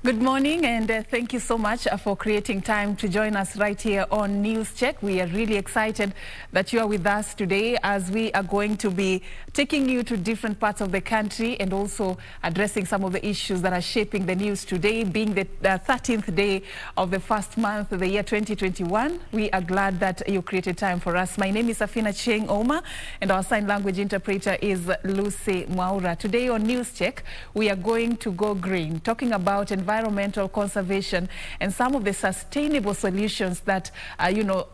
Good morning, and thank you so much for creating time to join us right here on News Check. We are really excited that you are with us today as we are going to be taking you to different parts of the country and also addressing some of the issues that are shaping the news today, being the 13th day of the first month of the year 2021. We are glad that you created time for us. My name is Serfine Achieng, Ouma, and our sign language interpreter is Lucy Mwaura. Today on News Check, we are going to go green, talking about environmental conservation and some of the sustainable solutions that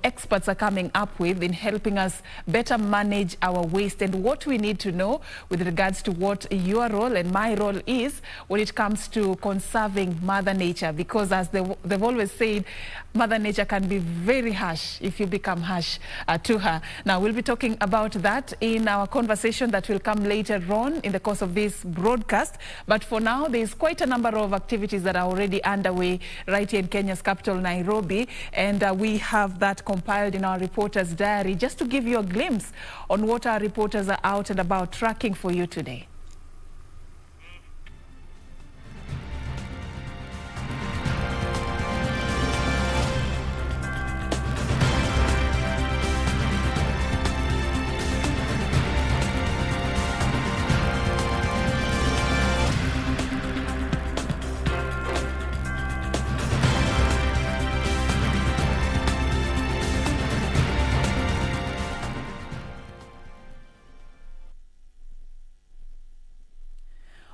experts are coming up with in helping us better manage our waste, and what we need to know with regards to what your role and my role is when it comes to conserving Mother Nature, because as they've always said, Mother Nature can be very harsh if you become harsh to her. Now, we'll be talking about that in our conversation that will come later on in the course of this broadcast. But for now, there's quite a number of activities that are already underway right here in Kenya's capital, Nairobi. And we have that compiled in our reporter's diary just to give you a glimpse on what our reporters are out and about tracking for you today.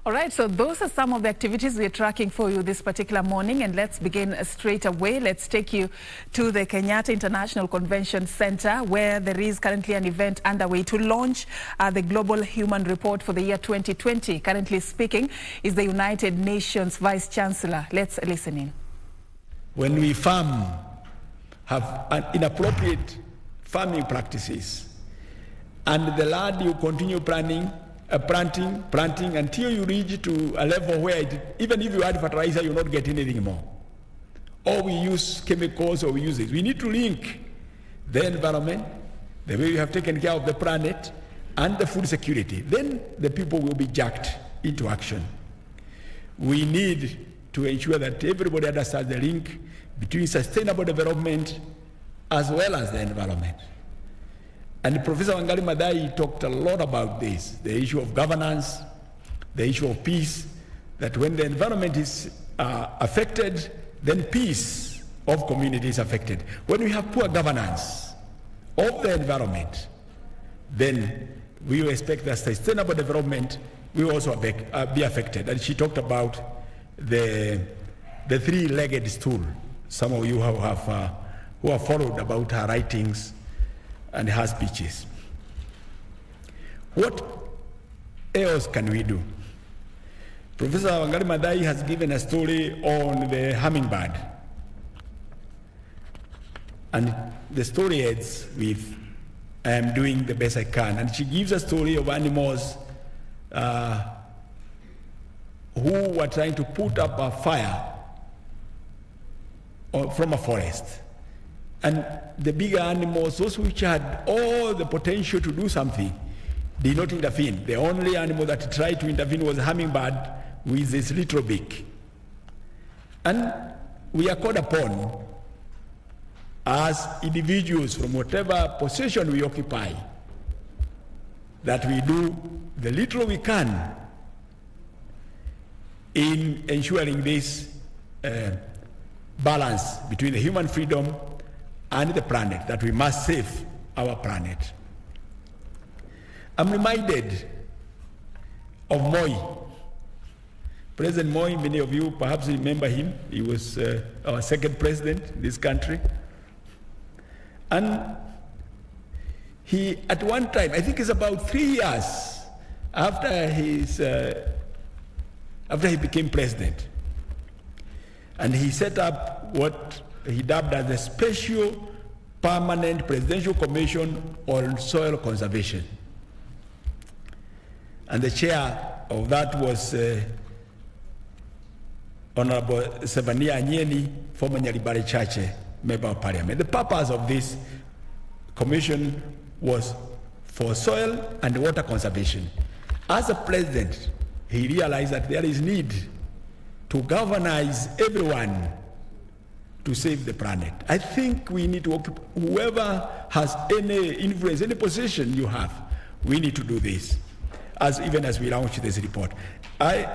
All right, so those are some of the activities we're tracking for you this particular morning, and let's begin straight away. Let's take you to the Kenyatta International Convention Center, where there is currently an event underway to launch the Global Human Report for the year 2020. Currently speaking is the United Nations Vice Chancellor. Let's listen in. When we have inappropriate farming practices, and the land you continue planting until you reach to a level where even if you add fertilizer, you're not getting anything more. Or we use chemicals, or we use it. We need to link the environment, the way we have taken care of the planet, and the food security. Then the people will be jacked into action. We need to ensure that everybody understands the link between sustainable development as well as the environment. And Professor Wangari Maathai talked a lot about this, the issue of governance, the issue of peace, that when the environment is affected, then peace of community is affected. When we have poor governance of the environment, then we will expect that sustainable development will also be affected. And she talked about the three-legged stool. Some of you who have followed about her writings and her speeches. What else can we do? Professor Wangari Maathai has given a story on the hummingbird. And the story ends with, I am doing the best I can. And she gives a story of animals who were trying to put up a fire from a forest. And the bigger animals, those which had all the potential to do something, did not intervene. The only animal that tried to intervene was a hummingbird with its little beak. And we are called upon as individuals from whatever position we occupy, that we do the little we can in ensuring this balance between the human freedom and the planet, that we must save our planet. I'm reminded of Moi. President Moi, many of you perhaps remember him. He was our second president in this country. And he, at one time, I think it's about 3 years after he became president, and he set up what he dubbed as the Special Permanent Presidential Commission on Soil Conservation. And the chair of that was Honorable Serfine Achieng, former Nyaribari Chache member of parliament. The purpose of this commission was for soil and water conservation. As a president, he realized that there is need to galvanize everyone to save the planet. I think we need to, whoever has any influence, any position you have, we need to do this, even as we launch this report. I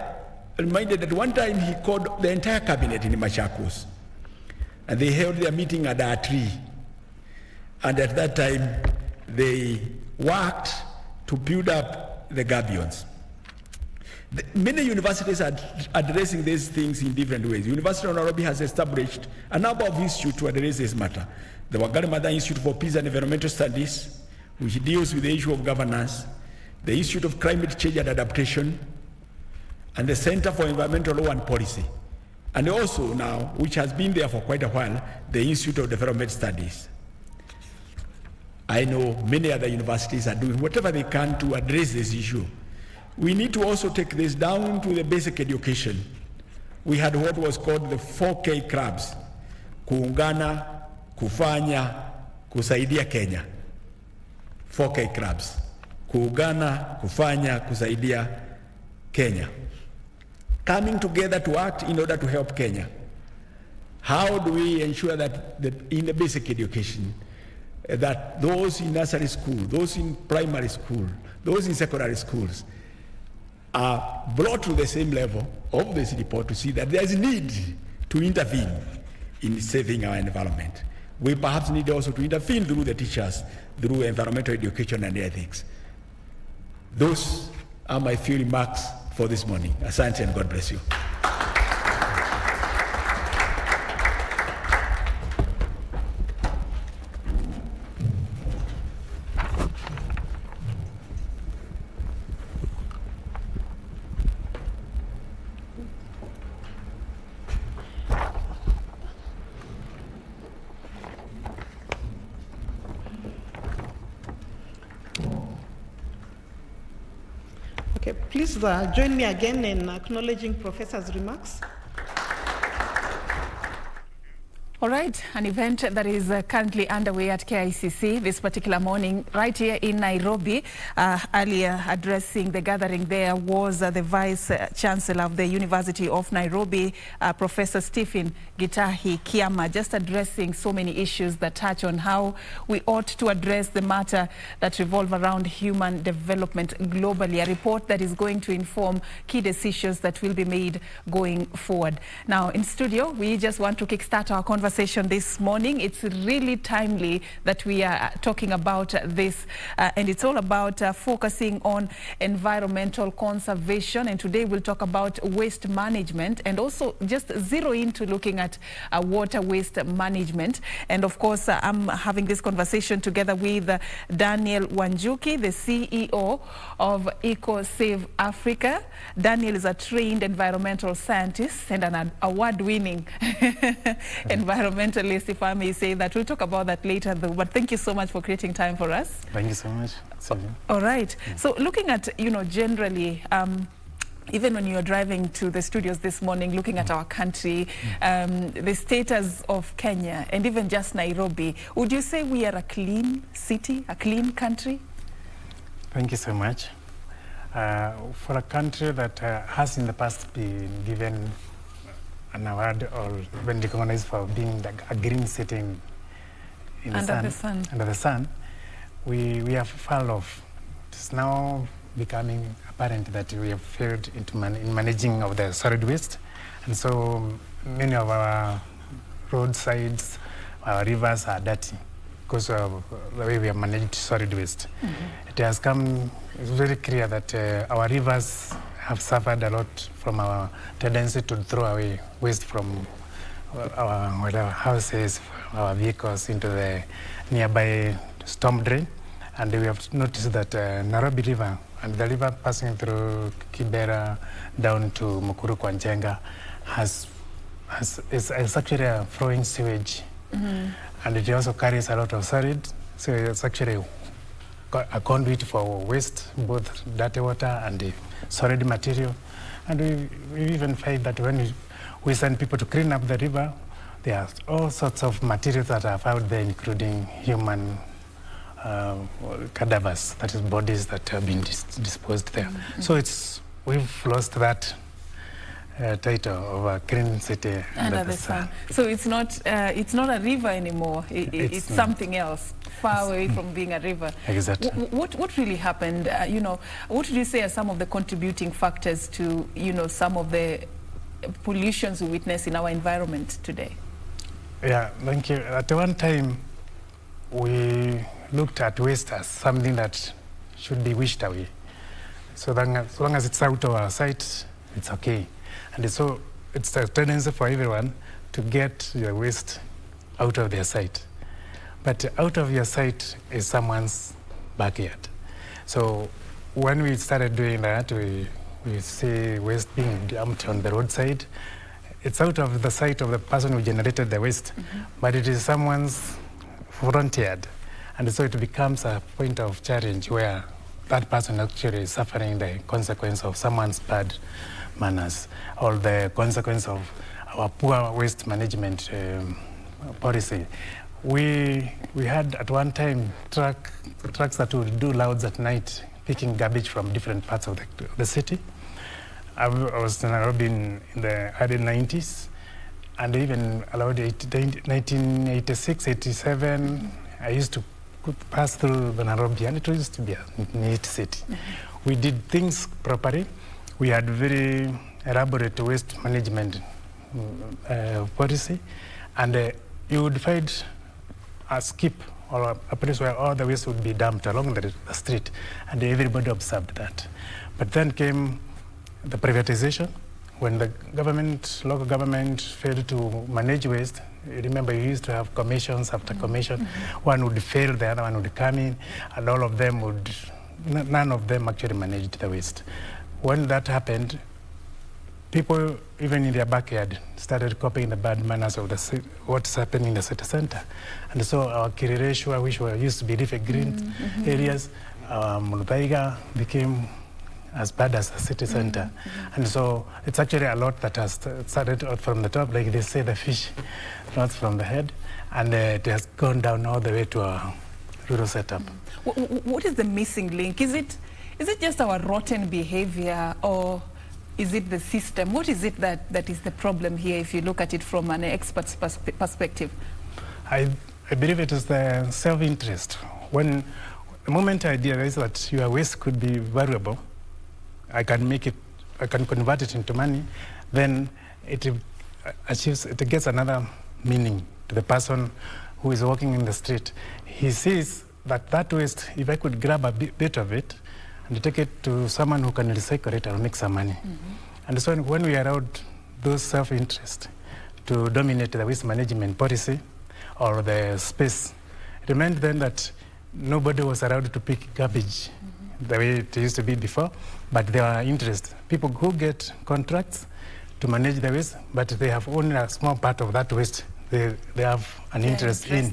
reminded that one time he called the entire cabinet in Machakos, and they held their meeting under a tree. And at that time, they worked to build up the gabions. Many universities are addressing these things in different ways. University of Nairobi has established a number of institutes to address this matter. The Wangari Maathai Institute for Peace and Environmental Studies, which deals with the issue of governance, the Institute of Climate Change and Adaptation, and the Center for Environmental Law and Policy. And also now, which has been there for quite a while, the Institute of Development Studies. I know many other universities are doing whatever they can to address this issue. We need to also take this down to the basic education. We had what was called the 4K clubs: kuungana, kufanya, kusaidia Kenya. 4K clubs: kuungana, kufanya, kusaidia Kenya. Coming together to act in order to help Kenya. How do we ensure that in the basic education, that those in nursery school, those in primary school, those in secondary schools are brought to the same level of this report to see that there is need to intervene in saving our environment. We perhaps need also to intervene through the teachers, through environmental education and ethics. Those are my few remarks for this morning. Asante and God bless you. Please join me again in acknowledging Professor's remarks. All right, an event that is currently underway at KICC this particular morning, right here in Nairobi. Earlier addressing the gathering there was the Vice Chancellor of the University of Nairobi, Professor Serfine Gitahi-Kiama, just addressing so many issues that touch on how we ought to address the matter that revolve around human development globally, a report that is going to inform key decisions that will be made going forward. Now, in studio, we just want to kickstart our conversation this morning. It's really timely that we are talking about this, and it's all about focusing on environmental conservation. And today we'll talk about waste management and also just zero into looking at water waste management. And of course, I'm having this conversation together with Daniel Wanjuki, the CEO of EcoSave Africa. Daniel is a trained environmental scientist and an award-winning environmentalist, if I may say that. We'll talk about that later, though. But thank you so much for creating time for us. Thank you so much. All right. So looking at, generally, even when you're driving to the studios this morning, looking at our country, the status of Kenya and even just Nairobi, would you say we are a clean city, a clean country? Thank you so much. For a country that has in the past been given an award or been recognized for being a green city in under the sun, we have fallen off. It's now becoming apparent that we have failed in managing of the solid waste, and so many of our roadsides, our rivers are dirty because of the way we have managed solid waste. It has come, it's very clear that our rivers have suffered a lot from our tendency to throw away waste from our houses, our vehicles into the nearby storm drain. And we have noticed that Nairobi River and the river passing through Kibera down to Mukuru kwa Njenga is actually a flowing sewage. And it also carries a lot of solid, so it's actually a conduit for waste, both dirty water and solid material. And we even find that when we send people to clean up the river, there are all sorts of materials that are found there, including human cadavers, that is bodies that have been disposed there. So we've lost that title of a clean city under the sun. So it's not a river anymore. It's something else, far away from being a river. Exactly. What really happened? What would you say are some of the contributing factors to some of the pollutions we witness in our environment today? Yeah, thank you. At one time, we looked at waste as something that should be wished away. So long as it's out of our sight, it's okay. And so it's a tendency for everyone to get your waste out of their sight. But out of your sight is someone's backyard. So when we started doing that, we see waste being dumped on the roadside. It's out of the sight of the person who generated the waste, but it is someone's front yard. And so it becomes a point of challenge where that person actually is suffering the consequence of someone's bad manners or the consequence of our poor waste management policy. We had at one time trucks that would do louds at night picking garbage from different parts of the city. I was in Nairobi in the early 90s, and even allowed 1986, 87, I used to pass through the Nairobi, and it used to be a neat city. We did things properly. We had very elaborate waste management policy, and you would find a skip or a place where all the waste would be dumped along the street, and everybody observed that. But then came the privatization, when the local government failed to manage waste. Remember, you used to have commissions after commission. One would fail, the other one would come in, and all of them would, none of them actually managed the waste. When that happened, people, even in their backyard, started copying the bad manners of what's happening in the city center. And so our Kirireshwa, which used to be leafy green areas, Mulubaiga became as bad as the city center. And so it's actually a lot that has started out from the top, like they say, the fish, not from the head, and it has gone down all the way to our rural setup. What is the missing link? Is it just our rotten behavior, or is it the system? What is it that is the problem here, if you look at it from an expert's perspective? I believe it is the self-interest. When the moment I realized that your waste could be valuable, I can convert it into money, then it gets another meaning to the person who is walking in the street. He sees that waste, if I could grab a bit of it and take it to someone who can recycle it, I'll make some money. And so when we allowed those self-interest to dominate the waste management policy or the space, it meant then that nobody was allowed to pick garbage the way it used to be before, but there are interest. People who get contracts to manage the waste, but they have only a small part of that waste they have an interest in.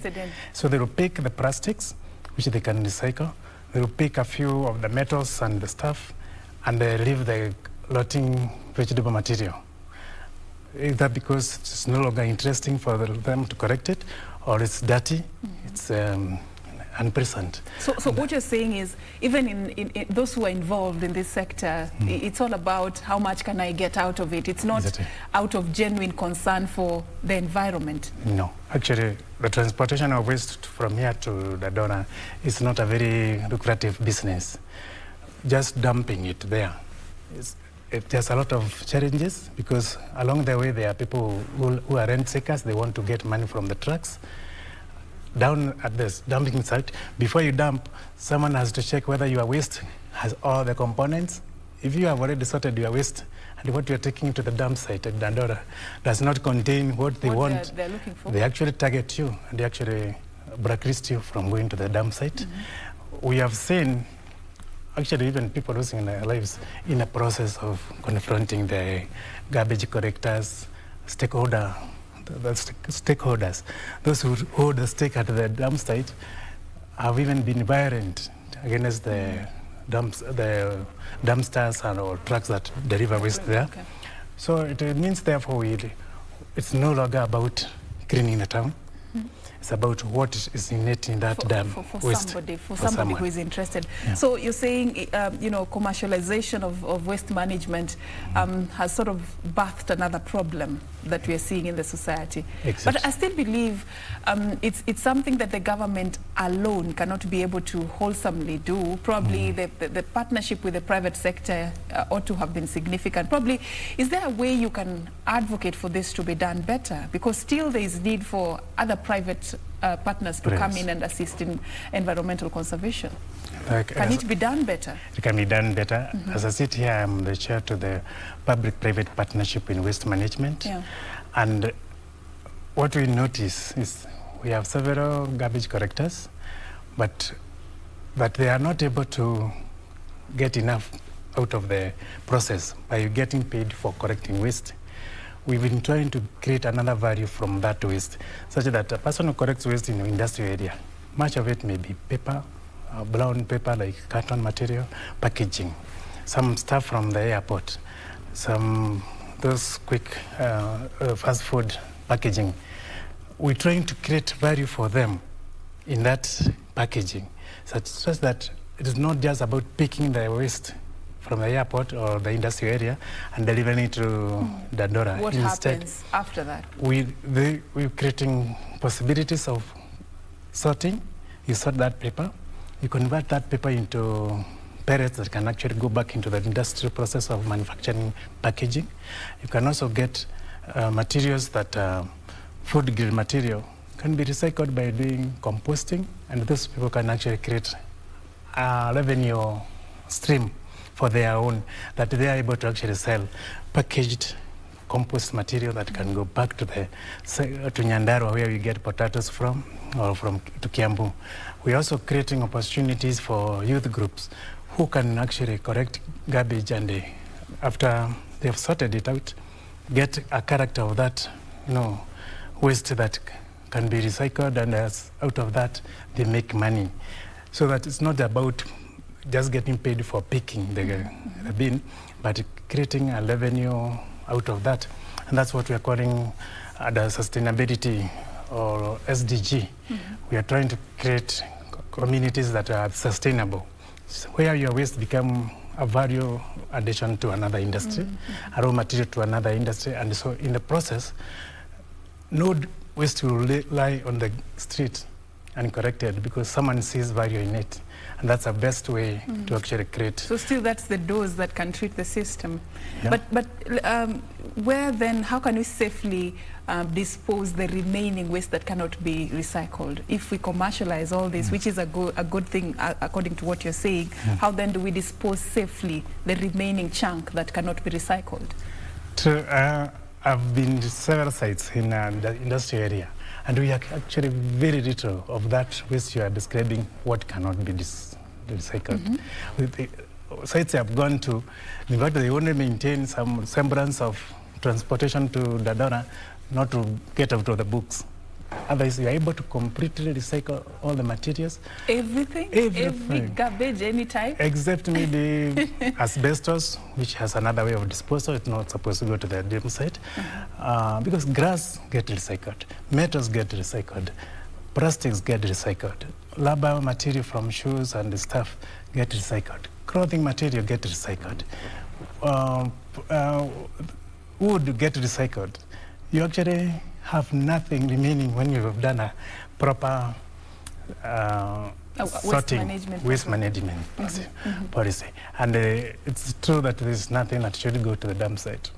So they will pick the plastics, which they can recycle. They will pick a few of the metals and the stuff, and they leave the rotting vegetable material. Is that because it's no longer interesting for them to collect it, or it's dirty? It's unpleasant. So what you're saying is, even in those who are involved in this sector, it's all about how much can I get out of it. It's not out of genuine concern for the environment. No, actually, the transportation of waste from here to the donor is not a very lucrative business. Just dumping it there, there's a lot of challenges, because along the way there are people who are rent seekers. They want to get money from the trucks. Down at this dumping site, before you dump, someone has to check whether your waste has all the components. If you have already sorted your waste and what you're taking to the dump site at Dandora does not contain what they want, they're looking for, they actually target you and they actually blacklist you from going to the dump site. We have seen actually even people losing their lives in the process of confronting the garbage collectors, stakeholders, those who hold the stake at the dump site, have even been violent against the dumpsters or trucks that deliver waste there. So it means, therefore, it's no longer about cleaning the town. It's about what is innate in that dam waste. For somebody who is interested. Yeah. So you're saying, you know, commercialization of waste management has sort of birthed another problem that we are seeing in the society. Exactly. But I still believe it's something that the government alone cannot be able to wholesomely do. Probably the partnership with the private sector ought to have been significant. Probably, is there a way you can advocate for this to be done better? Because still there is need for other private partners to come in and assist in environmental conservation. Can it be done better? It can be done better. As I sit here, I'm the chair to the public-private partnership in waste management. Yeah. And what we notice is we have several garbage collectors, but they are not able to get enough out of the process by getting paid for collecting waste. We've been trying to create another value from that waste, such that a person who collects waste in the industrial area, much of it may be paper, brown paper like carton material, packaging, some stuff from the airport, those quick fast food packaging. We're trying to create value for them in that packaging, such that it is not just about picking the waste from the airport or the industrial area and delivering it to Dandora. What happens after that? We're creating possibilities of sorting. You sort that paper, you convert that paper into pellets that can actually go back into the industrial process of manufacturing packaging. You can also get materials that food grade material can be recycled by doing composting, and those people can actually create a revenue stream for their own, that they are able to actually sell packaged compost material that can go back to Nyandarua, where we get potatoes from, or to Kiambu. We're also creating opportunities for youth groups who can actually collect garbage, and after they've sorted it out, get a character of that, waste that can be recycled, and out of that they make money. So that it's not about just getting paid for picking the bin, but creating a revenue out of that. And that's what we are calling the sustainability, or SDG. We are trying to create communities that are sustainable, where your waste become a value addition to another industry, a raw material to another industry, and so in the process, no waste will lie on the street uncorrected because someone sees value in it. And that's the best way to actually create. So still that's the dose that can treat the system. Yeah. But where then, how can we safely dispose the remaining waste that cannot be recycled? If we commercialize all this, which is a good thing according to what you're saying, how then do we dispose safely the remaining chunk that cannot be recycled? I've been to several sites in the industrial area, and we are actually very little of that waste you are describing what cannot be recycled. With the sites I've gone to, in fact, they only maintain some semblance of transportation to Dandora, not to get out of the books. Otherwise, you are able to completely recycle all the materials. Everything? Every garbage, any type? Except maybe asbestos, which has another way of disposal. It's not supposed to go to the dam site. Because grass gets recycled, metals get recycled, plastics get recycled, rubber material from shoes and stuff get recycled, clothing material get recycled, wood get recycled. You actually have nothing remaining when you have done a proper waste management policy. And it's true that there's nothing that should go to the dump site.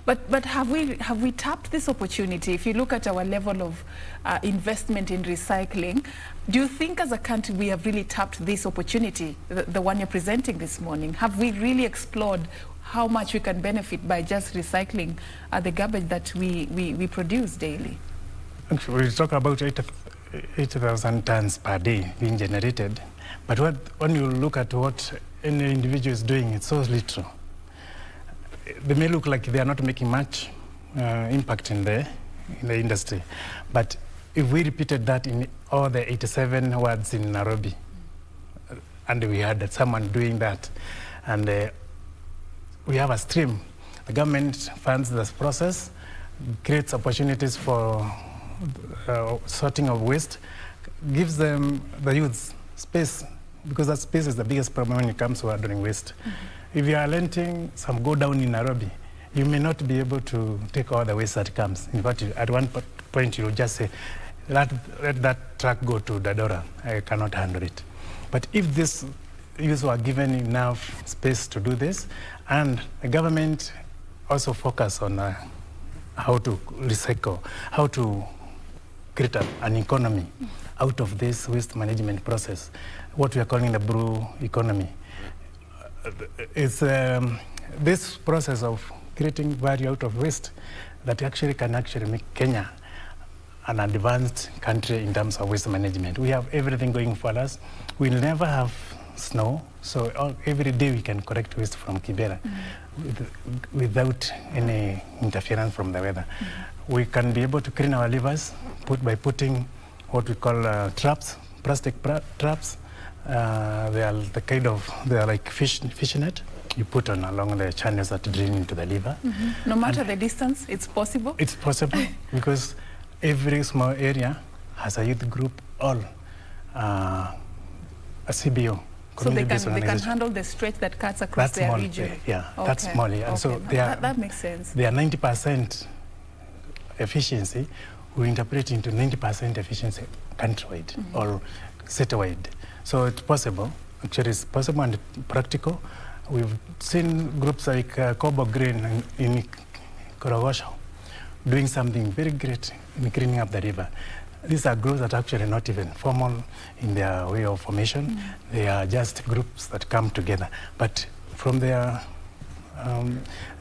But have we tapped this opportunity? If you look at our level of investment in recycling, do you think as a country we have really tapped this opportunity, the one you're presenting this morning? Have we really explored how much we can benefit by just recycling the garbage that we produce daily? Actually, we talk about 80,000 tons per day being generated, but when you look at what any individual is doing, it's so little. They may look like they are not making much impact in the industry, but if we repeated that in all the 87 wards in Nairobi, and we had someone doing that, and we have a stream. The government funds this process, creates opportunities for sorting of waste gives them, the youths, space, because that space is the biggest problem when it comes to ordering waste. If you are letting some go down in Nairobi, you may not be able to take all the waste that comes. In fact, at one point you'll just say, let that truck go to Dadora, I cannot handle it. But if this youths were given enough space to do this, and the government also focus on how to recycle, how to create an economy out of this waste management process, what we are calling the blue economy. It's this process of creating value out of waste that actually can actually make Kenya an advanced country in terms of waste management. We have everything going for us. We'll never have snow, so every day we can collect waste from Kibera without any interference from the weather. We can be able to clean our rivers by putting what we call traps, plastic traps. They are like fish net. You put on along the channels that drain into the river. No matter the distance, it's possible? It's possible because every small area has a youth group, all a CBO. So they can handle the stretch that cuts across their region? Yeah, okay. That's small. And so that makes sense. They are 90% efficiency. We interpret into 90% efficiency countrywide or citywide. So it's possible. Actually, it's possible and practical. We've seen groups like Kobo Green in Korogosho doing something very great in cleaning up the river. These are groups that are actually not even formal in their way of formation. They are just groups that come together. But from their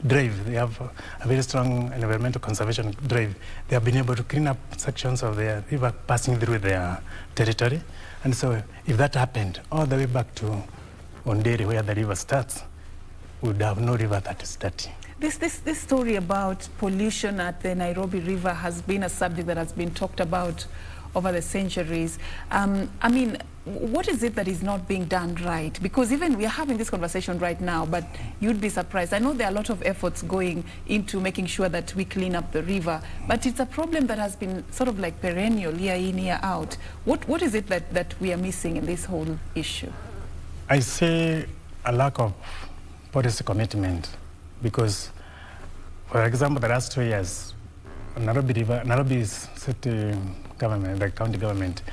drive, they have a very strong environmental conservation drive. They have been able to clean up sections of their river passing through their territory. And so if that happened all the way back to Onderi, where the river starts, we would have no river that is dirty. This story about pollution at the Nairobi River has been a subject that has been talked about over the centuries. I mean, what is it that is not being done right? Because even we are having this conversation right now, but you'd be surprised. I know there are a lot of efforts going into making sure that we clean up the river, but it's a problem that has been sort of like perennial, year in, year out. What is it that we are missing in this whole issue? I say a lack of policy commitment, because, for example, the last 2 years, Nairobi's city government, the county government,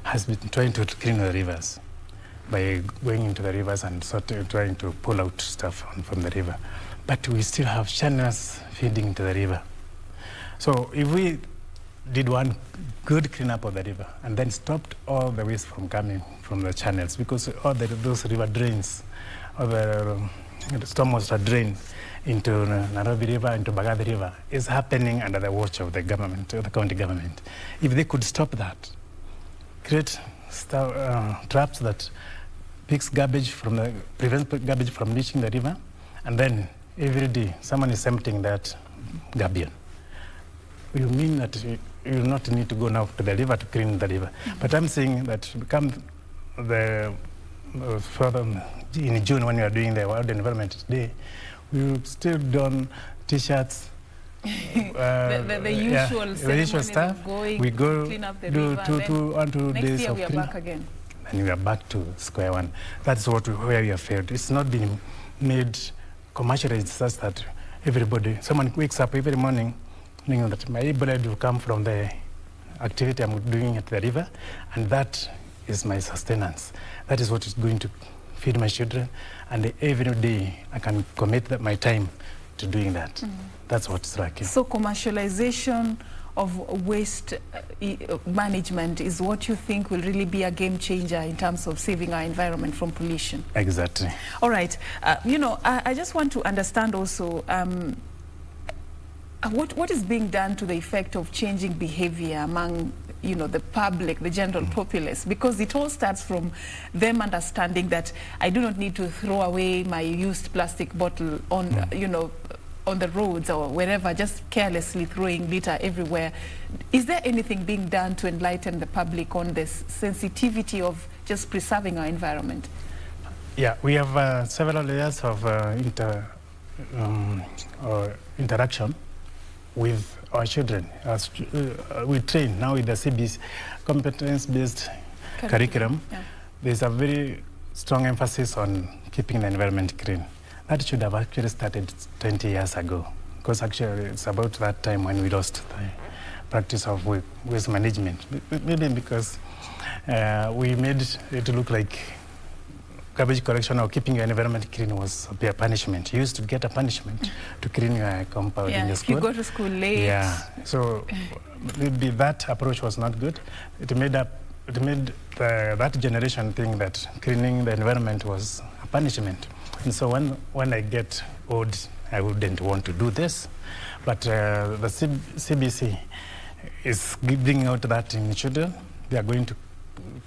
has been trying to clean the rivers by going into the rivers and trying to pull out stuff from the river. But we still have channels feeding into the river. So if we did one good cleanup of the river and then stopped all the waste from coming from the channels, because all those river drains, or the stormwater drain into Nairobi River, into Bagathi River, is happening under the watch of the government, the county government. If they could stop that, create traps that prevents garbage from reaching the river, and then every day someone is emptying that garbage. You mean that you will not need to go now to the river to clean the river. But I'm saying that come the further in June, when we are doing the World Environment Day, we will still don T-shirts. The usual stuff. We go clean up the river, 2 days year of we are back again. And we are back to square one. That's where we have failed. It's not been made commercialized such that someone wakes up every morning knowing that my blood will come from the activity I'm doing at the river, and that is my sustenance. That is what is going to feed my children, and every day I can commit my time to doing that. That's what's lacking. So commercialization of waste management is what you think will really be a game changer in terms of saving our environment from pollution? Exactly. All right. I just want to understand also what is being done to the effect of changing behavior among the public, the general populace, because it all starts from them understanding that I do not need to throw away my used plastic bottle on, on the roads or wherever, just carelessly throwing litter everywhere. Is there anything being done to enlighten the public on this sensitivity of just preserving our environment? Yeah, we have several layers of interaction with our children. We train now with the CBC, competence-based curriculum. Yeah. There's a very strong emphasis on keeping the environment clean. That should have actually started 20 years ago, because actually it's about that time when we lost the practice of waste management. Maybe because we made it look like garbage collection or keeping your environment clean was a punishment. You used to get a punishment to clean your compound in the school. If you go to school late. Yeah, so maybe that approach was not good. It made that generation think that cleaning the environment was a punishment. And so when I get old, I wouldn't want to do this. But the CBC is giving out that in children. They are going to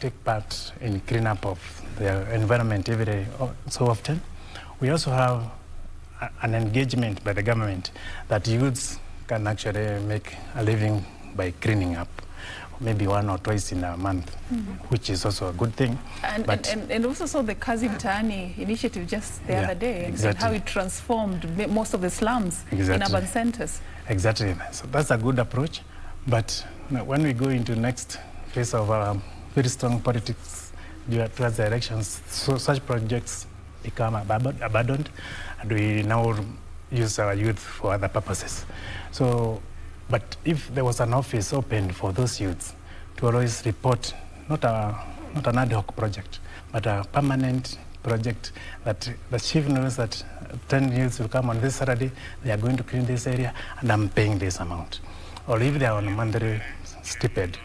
take part in cleanup of the environment every day, so often. We also have an engagement by the government that youths can actually make a living by cleaning up, maybe 1 or twice in a month, which is also a good thing. And also saw the Kazi Mtaani initiative just the other day, exactly. and how it transformed most of the slums in urban centers. Exactly. So that's a good approach. But when we go into next phase of very strong politics towards the elections, so such projects become abandoned, and we now use our youth for other purposes. So, but if there was an office opened for those youths to always report, not an ad hoc project, but a permanent project that the chief knows that 10 youths will come on this Saturday, they are going to clean this area, and I'm paying this amount. Or if they are on a monthly stipend,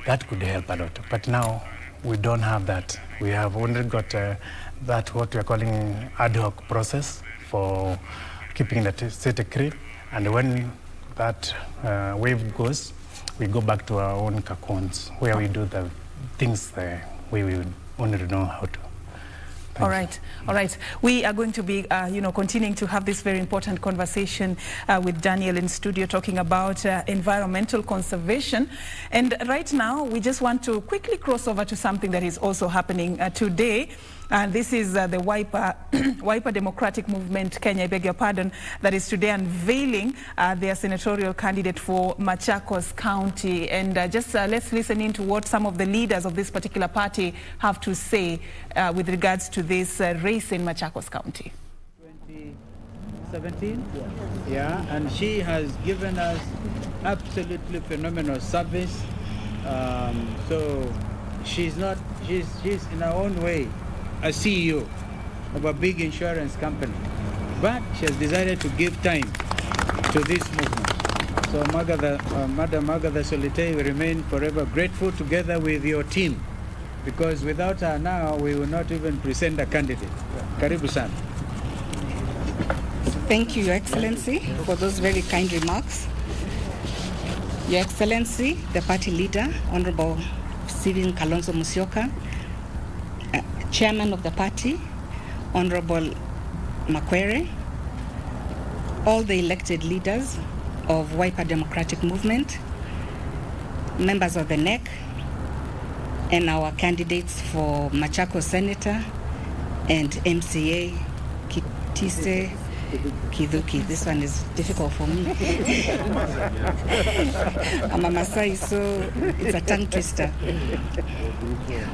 that could help a lot. But now we don't have that. We have only got that what we are calling ad hoc process for keeping the city clean. And when that wave goes, we go back to our own cocoons where we do the things the way we would only know how to. All right. We are going to be, continuing to have this very important conversation with Daniel in studio, talking about environmental conservation. And right now, we just want to quickly cross over to something that is also happening today. And this is the Wiper Democratic Movement, Kenya, I beg your pardon, that is today unveiling their senatorial candidate for Machakos County. And let's listen in to what some of the leaders of this particular party have to say with regards to this race in Machakos County. 2017, yeah, and she has given us absolutely phenomenal service. So she's in her own way a CEO of a big insurance company, but she has decided to give time to this movement. So Madam Magatha Solitei will remain forever grateful together with your team, because without her now we will not even present a candidate. Karibu sana. Thank you, Your Excellency, for those very kind remarks. Your Excellency, the party leader, Honorable Stephen Kalonzo Musyoka, Chairman of the party, Honorable Makwere, all the elected leaders of Wiper Democratic Movement, members of the NEC, and our candidates for Machakos Senator and MCA, Kitise Kiduki. This one is difficult for me. I'm a Masai, so it's a tongue twister.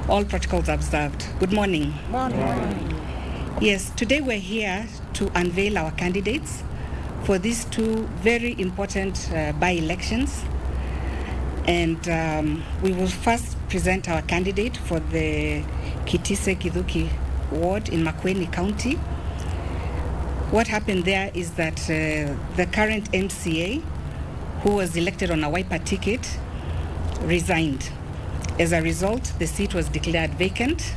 All protocols observed. Good morning. Morning. Yes, today we're here to unveil our candidates for these two very important by-elections. And we will first present our candidate for the Kitise Kiduki ward in Makueni County. What happened there is that the current MCA, who was elected on a Wiper ticket, resigned. As a result, the seat was declared vacant,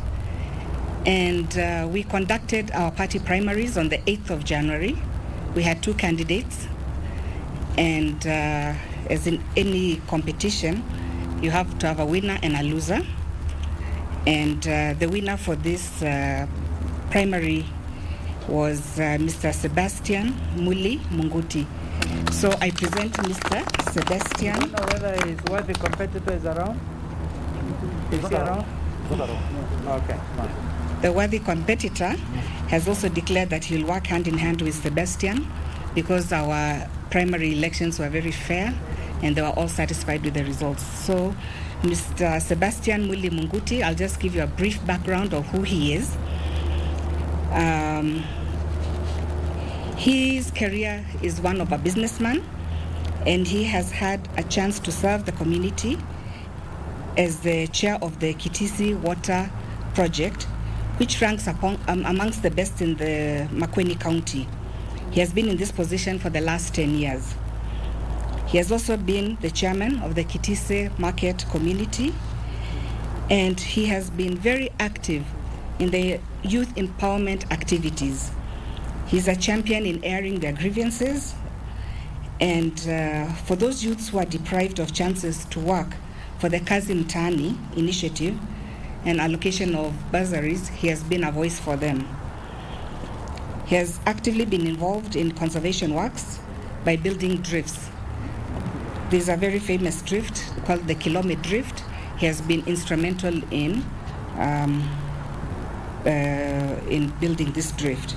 and we conducted our party primaries on the 8th of January. We had two candidates, and as in any competition, you have to have a winner and a loser. And the winner for this primary was Mr. Sebastian Muli Munguti. So I present Mr. Sebastian. I don't know whether his worthy competitor is around. Is he around? Okay, fine. The worthy competitor has also declared that he'll work hand in hand with Sebastian, because our primary elections were very fair and they were all satisfied with the results. So Mr. Sebastian Muli Munguti, I'll just give you a brief background of who he is. His career is one of a businessman, and he has had a chance to serve the community as the chair of the Kitisi Water Project, which ranks amongst the best in the Makueni County. He has been in this position for the last 10 years. He has also been the chairman of the Kitise Market Community, and he has been very active in the youth empowerment activities. He's a champion in airing their grievances, and for those youths who are deprived of chances to work, for the Kazi Mtaani initiative and allocation of bursaries, he has been a voice for them. He has actively been involved in conservation works by building drifts. There's a very famous drift called the Kilome Drift. He has been instrumental in building this drift.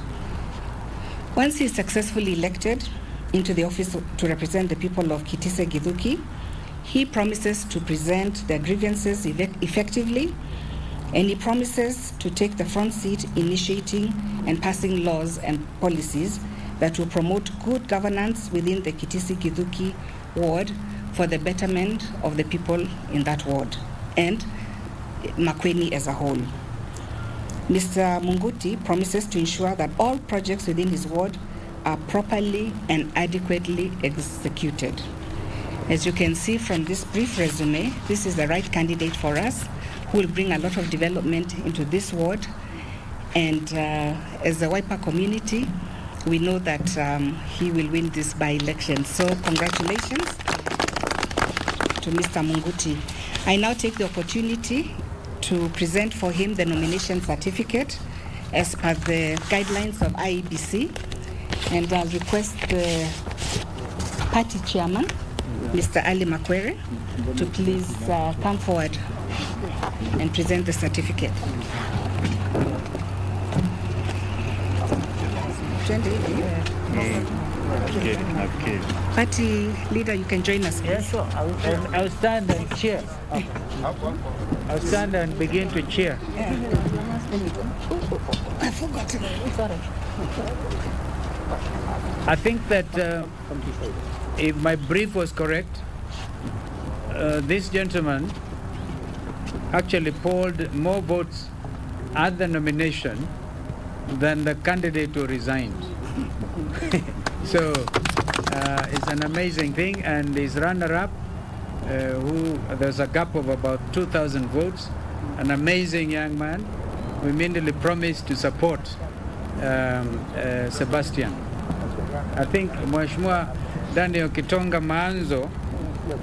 Once he is successfully elected into the office to represent the people of Kitise Githuki, he promises to present their grievances effectively, and he promises to take the front seat initiating and passing laws and policies that will promote good governance within the Kitise Githuki ward for the betterment of the people in that ward and Makueni as a whole. Mr. Munguti promises to ensure that all projects within his ward are properly and adequately executed. As you can see from this brief resume, this is the right candidate for us, who will bring a lot of development into this ward. And as a Wiper community, we know that he will win this by-election. So congratulations to Mr. Munguti. I now take the opportunity to present for him the nomination certificate as per the guidelines of IEBC, and I'll request the party chairman, Mr. Ali Makwere, to please come forward and present the certificate. Party leader, you can join us. Yes, sir. I'll stand and cheer. I'll stand and begin to cheer. I forgot. Sorry. I think that if my brief was correct, this gentleman actually polled more votes at the nomination than the candidate who resigned. So it's an amazing thing, and his runner-up, who there's a gap of about 2,000 votes, an amazing young man, we immediately promised to support Sebastian. I think Mheshimiwa Daniel Kitonga Maanzo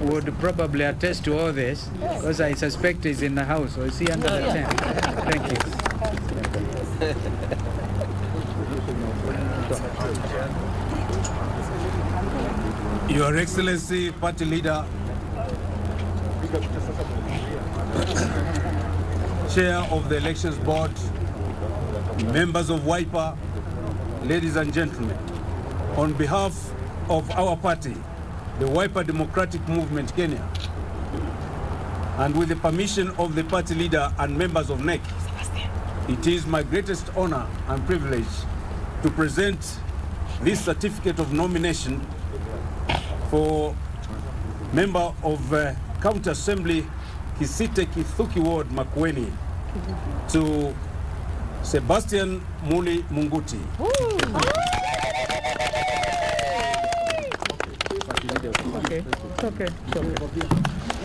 would probably attest to all this, because I suspect he's in the house, or is he under the tent? Thank you. Your Excellency, Party Leader, Chair of the Elections Board, members of Wiper, ladies and gentlemen, on behalf of our party, the Wiper Democratic Movement Kenya, and with the permission of the party leader and members of NEC, it is my greatest honor and privilege to present this certificate of nomination for member of County Assembly Kisite Kithuki Ward Makueni to Sebastian Muli Munguti. Okay, it's okay.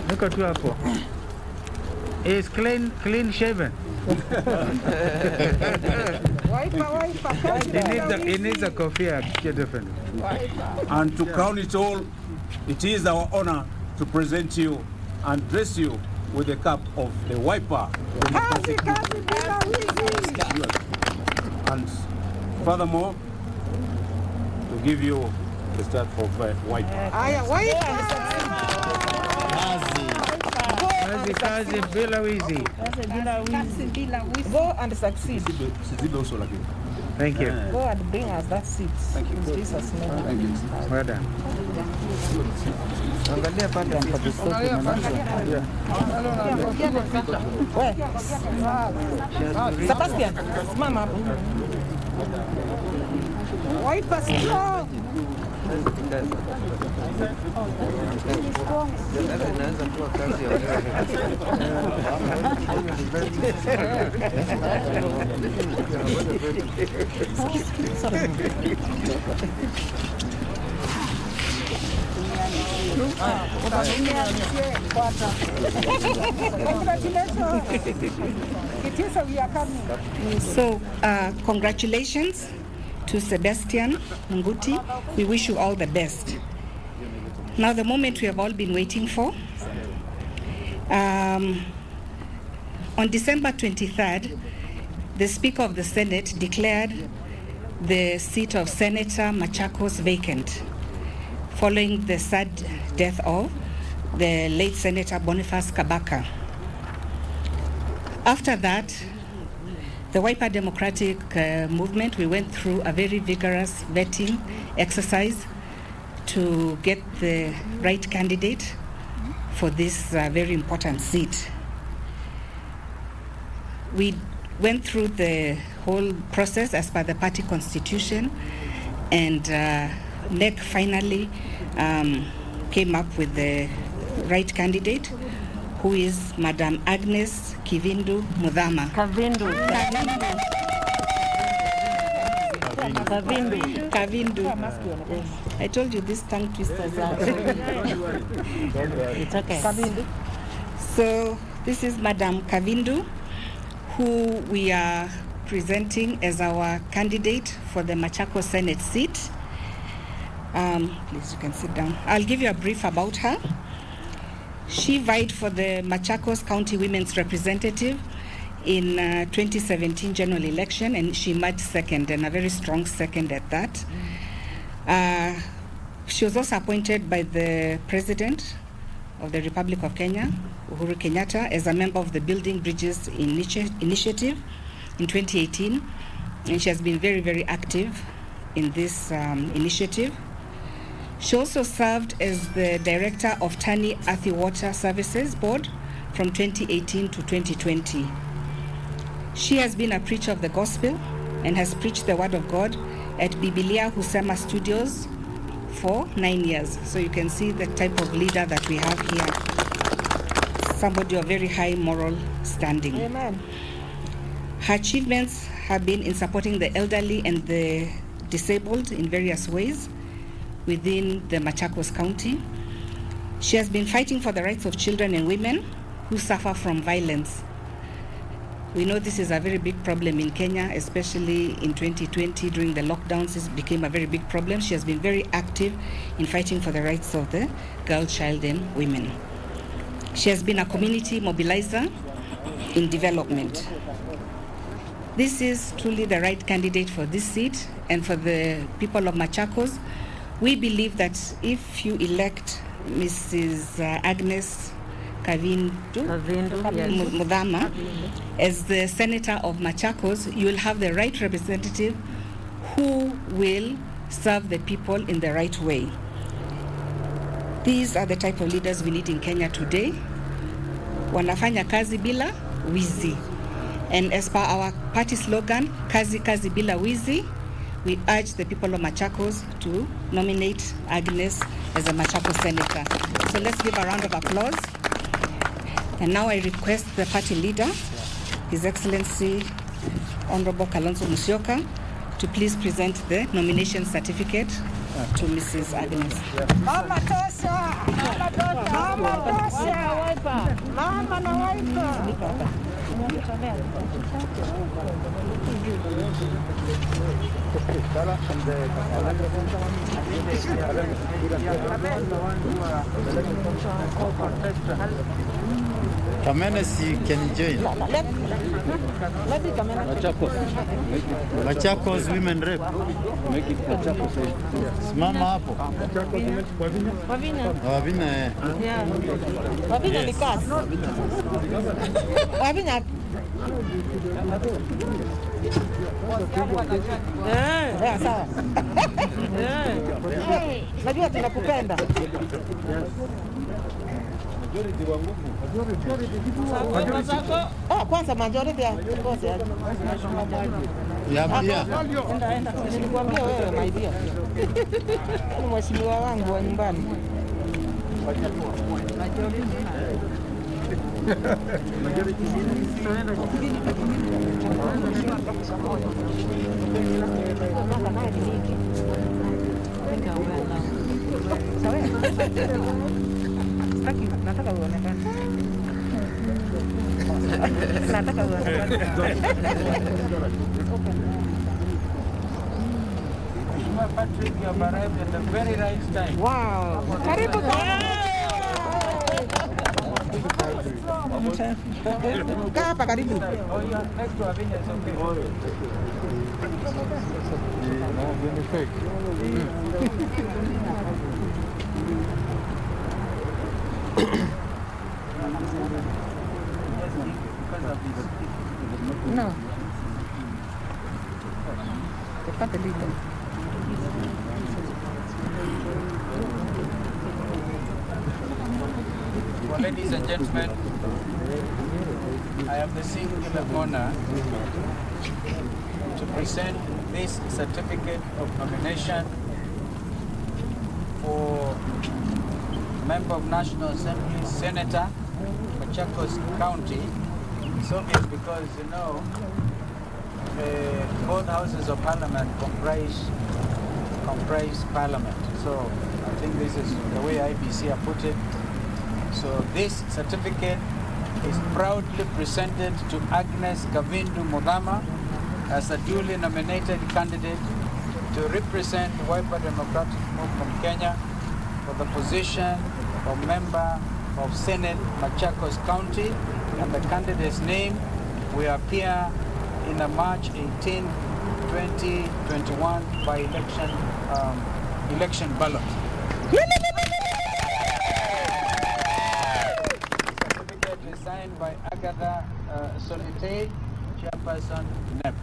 Look at you, Apo. He's clean shaven. He needs a coffee, definitely. And to crown it all, it is our honor to present you and dress you with the cap of the Wiper. And furthermore, to give you the start of Wiper. kazi bila wizi. Go and succeed. Thank you. Go and bring us that seat. Thank you. In Jesus' name. Well done. Angalia pale anapostoki Sebastian, simama hapo. Wiper strong. Inaweza kuwa kazi ya So, congratulations to Sebastian Nguti. We wish you all the best. Now, the moment we have all been waiting for. On December 23rd, the Speaker of the Senate declared the seat of Senator Machakos vacant, following the sad death of the late Senator Boniface Kabaka. After that, the Wiper Democratic Movement, we went through a very vigorous vetting exercise to get the right candidate for this very important seat. We went through the whole process as per the party constitution, and NEC finally came up with the right candidate, who is Madam Agnes Kivindu Mudhama. Kavindu. I told you these tongue twisters are. It's okay. Kavindu. So this is Madam Kavindu, who we are presenting as our candidate for the Machakos Senate seat. Please, you can sit down. I'll give you a brief about her. She vied for the Machakos County Women's Representative in 2017 general election, and she emerged second, and a very strong second at that. She was also appointed by the President of the Republic of Kenya, Uhuru Kenyatta, as a member of the Building Bridges Initiative in 2018, and she has been very, very active in this initiative. She also served as the director of Tani Athi Water Services Board from 2018 to 2020. She has been a preacher of the gospel and has preached the word of God at Biblia Husema Studios for 9 years. So you can see the type of leader that we have here. Somebody of very high moral standing. Amen. Her achievements have been in supporting the elderly and the disabled in various ways within the Machakos County. She has been fighting for the rights of children and women who suffer from violence. We know this is a very big problem in Kenya, especially in 2020 during the lockdowns. This became a very big problem. She has been very active in fighting for the rights of the girl, child, and women. She has been a community mobilizer in development. This is truly the right candidate for this seat, and for the people of Machakos, we believe that if you elect Mrs. Agnes Kavindu Mudhama as the Senator of Machakos, you will have the right representative who will serve the people in the right way. These are the type of leaders we need in Kenya today. Wanafanya kazi bila wizi. And as per our party slogan, kazi kazi bila wizi, we urge the people of Machakos to nominate Agnes as a Machakos senator. So let's give a round of applause. And now I request the party leader, His Excellency Honorable Kalonzo Musyoka, to please present the nomination certificate to Mrs. Agnes. Mama Tosha! Mama Tosha! Mama Tosha! Mama na Wiper! Kamenesi can join. Machakos women rep. Simama hapo. Wavina. Yeah. Wavina ni kasi. Wavina. Sawa. Najua tunakupenda. Kwanza majority ya kikosi ya enda. Nilikwambia wewe my dear. Ni mheshimiwa wangu wa nyumbani. Nataka uonekane. Nataka uonekane. Patrick, you have arrived at the very right time. Wow. Karibu sana. Kaa hapa karibu. Oh, you are next to Avinya, it's No. Tepate lito. Well, ladies and gentlemen, I have the singular honor to present this certificate of nomination for Member of National Assembly, Senator, Machakos County. So it's because, you know, both houses of parliament comprise parliament. So I think this is the way IBC have put it. So this certificate is proudly presented to Agnes Kavindu Mudhama as a duly nominated candidate to represent the Wiper Democratic Movement Kenya for the position of Member of Senate, Machakos County, and the candidate's name will appear in the March 18, 2021 by election ballot. Certificate is signed by Agatha Solite, Chairperson, NEP.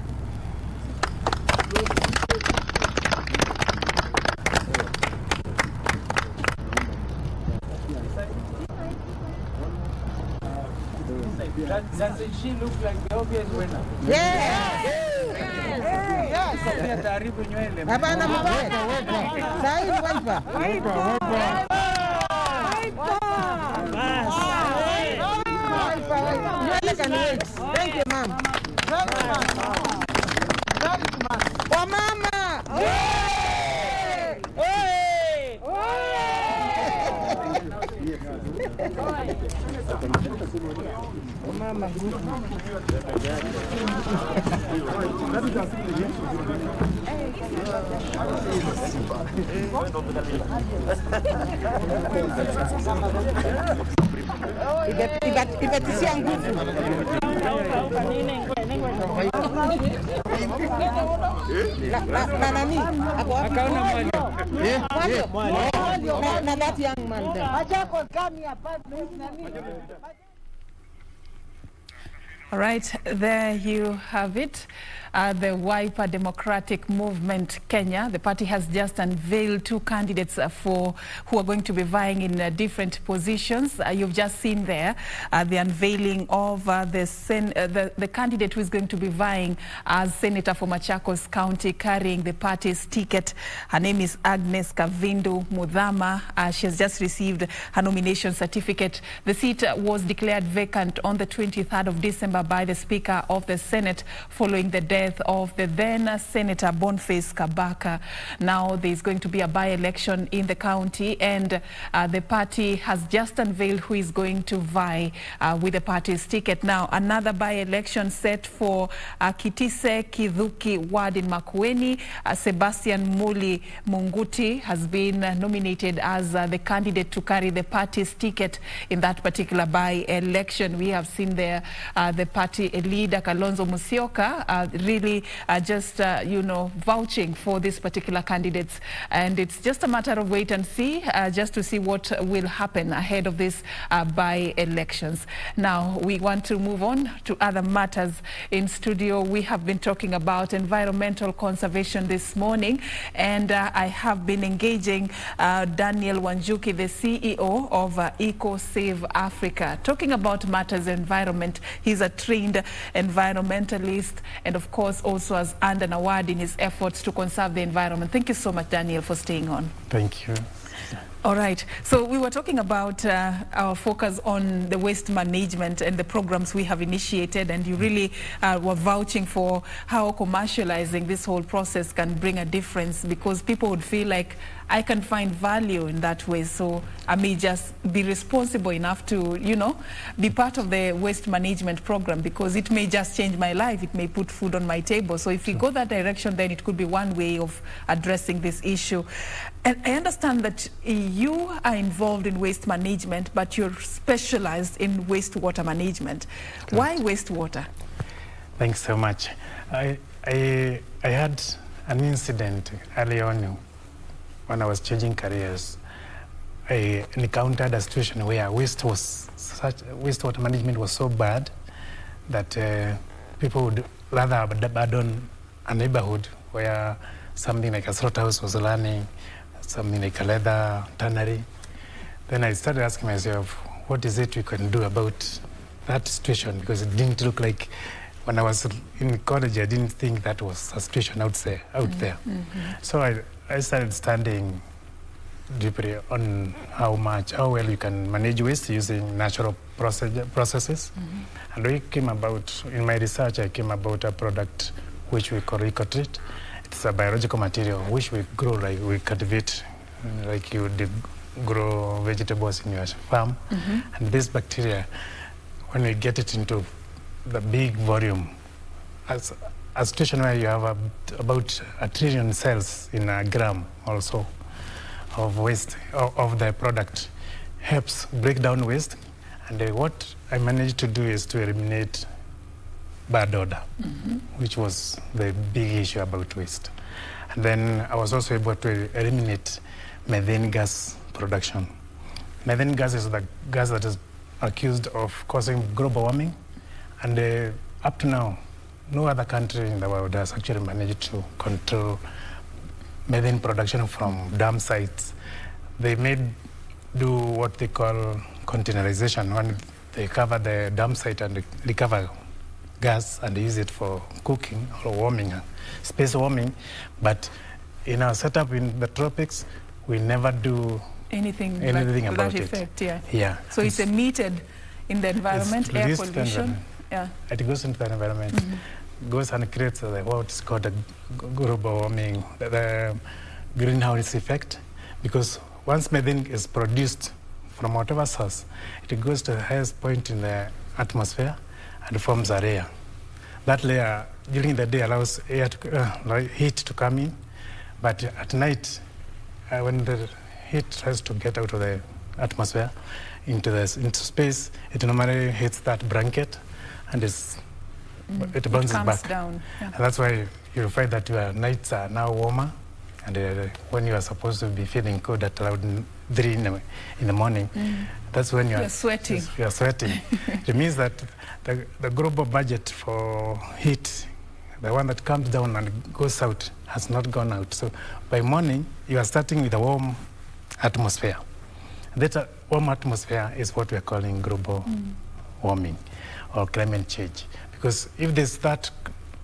Doesn't she look like the obvious winner? Yes. Ataharibu nywele. Hapana mbaya. Sasa hivi Wiper. Nywele can wait. Thank you, ma'am. Kwa mama. Mama imetishia nguvu. Na nani? Akaona mwali. Na that young man there. All right, there you have it. The Wiper Democratic Movement Kenya, the party has just unveiled two candidates who are going to be vying in different positions. You've just seen there the unveiling of the candidate who is going to be vying as Senator for Machakos County, carrying the party's ticket. Her name is Agnes Kavindu Mudhama. She has just received her nomination certificate. The seat was declared vacant on the 23rd of December by the Speaker of the Senate following the death death of the then Senator Boniface Kabaka. Now there's going to be a by-election in the county, and the party has just unveiled who is going to vie with the party's ticket. Now another by-election set for Kitise Kidhuki ward in Makueni. Sebastian Muli Munguti has been nominated as the candidate to carry the party's ticket in that particular by-election. We have seen there the party leader Kalonzo Musyoka really vouching for these particular candidates, and it's just a matter of wait and see just to see what will happen ahead of these by-elections. Now we want to move on to other matters. In studio we have been talking about environmental conservation this morning, and I have been engaging Daniel Wanjuki, the CEO of EcoSave Africa, talking about matters environment. He's a trained environmentalist and of course also has earned an award in his efforts to conserve the environment. Thank you so much, Daniel, for staying on. Thank you. All right, so we were talking about our focus on the waste management and the programs we have initiated, and you really were vouching for how commercializing this whole process can bring a difference, because people would feel like, I can find value in that way, so I may just be responsible enough to, be part of the waste management program, because it may just change my life. It may put food on my table. So if we go that direction, then it could be one way of addressing this issue. And I understand that you are involved in waste management, but you're specialized in wastewater management. Correct. Why wastewater? Thanks so much. I had an incident early on when I was changing careers. I encountered a situation where wastewater management was so bad that people would rather abandon a neighborhood where something like a slaughterhouse was running, something like a leather tannery. Then I started asking myself, what is it we can do about that situation? Because it didn't look like, when I was in college, I didn't think that was a situation out there. Mm-hmm. So I started studying deeply on how well you can manage waste using natural processes. Mm-hmm. And we came about, in my research, I came about a product which we call EcoTreat. It's a biological material which we grow, like we cultivate, like you did grow vegetables in your farm. Mm-hmm. And this bacteria, when we get it into the big volume, as a situation where you have about 1 trillion cells in a gram also of waste, of the product, helps break down waste. And what I managed to do is to eliminate bad odor, mm-hmm. which was the big issue about waste. And then I was also able to eliminate methane gas production. Methane gas is the gas that is accused of causing global warming. And up to now, no other country in the world has actually managed to control methane production from dam sites. They may do what they call containerization, when they cover the dam site and recover gas and use it for cooking or warming, space warming. But in our setup in the tropics, we never do anything about that effect, it. Yeah. So it's emitted in the environment, air pollution. Yeah. It goes into the environment, mm-hmm. goes and creates what's called a global warming, the greenhouse effect. Because once methane is produced from whatever source, it goes to the highest point in the atmosphere and forms a layer. That layer during the day allows air to, heat to come in, but at night, when the heat tries to get out of the atmosphere into space, it normally hits that blanket and it bounces back. Down. Yeah. And that's why you'll find that your nights are now warmer, and when you are supposed to be feeling cold at around 3 in the morning, that's when you're sweating. You're sweating. It means that the global budget for heat, the one that comes down and goes out, has not gone out. So by morning, you are starting with a warm atmosphere. That warm atmosphere is what we are calling global warming or climate change. Because if there's that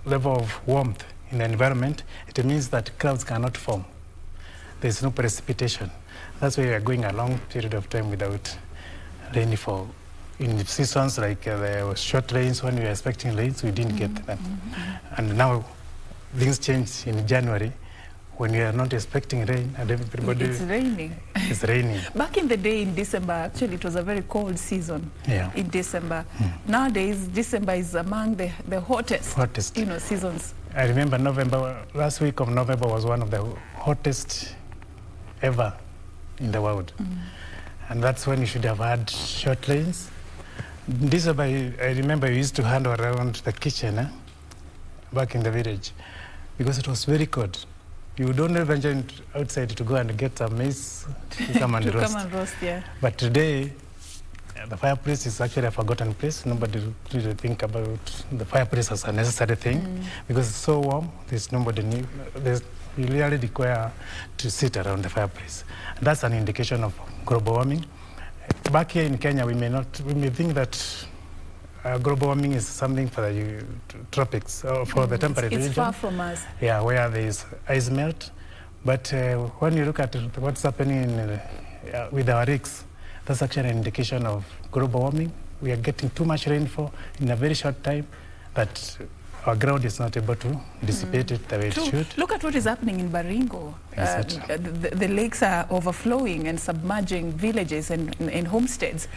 level of warmth in the environment, it means that clouds cannot form. There's no precipitation. That's why we are going a long period of time without rainfall in seasons like the short rains, when we were expecting rains, we didn't get them. And now things change in January when we are not expecting rain and everybody... It's raining. It's raining. Back in the day in December, actually it was a very cold season in December. Nowadays, December is among the hottest. Seasons. I remember last week of November was one of the hottest ever in the world. And that's when you should have had short rains. In December, I remember we used to hand around the kitchen back in the village because it was very cold. You don't venture outside to go and get some maize to come and roast. Come and roast, yeah. But today, the fireplace is actually a forgotten place. Nobody really think about the fireplace as a necessary thing because it's so warm. There's nobody new. You really require to sit around the fireplace. And that's an indication of global warming. Back here in Kenya, we may think that global warming is something for the tropics or for the temperate region. It's far from us. Yeah, where there is ice melt. But when you look at what's happening with our rigs, that's actually an indication of global warming. We are getting too much rainfall in a very short time that our ground is not able to dissipate it the way it should. Look at what is happening in Baringo. The lakes are overflowing and submerging villages and homesteads.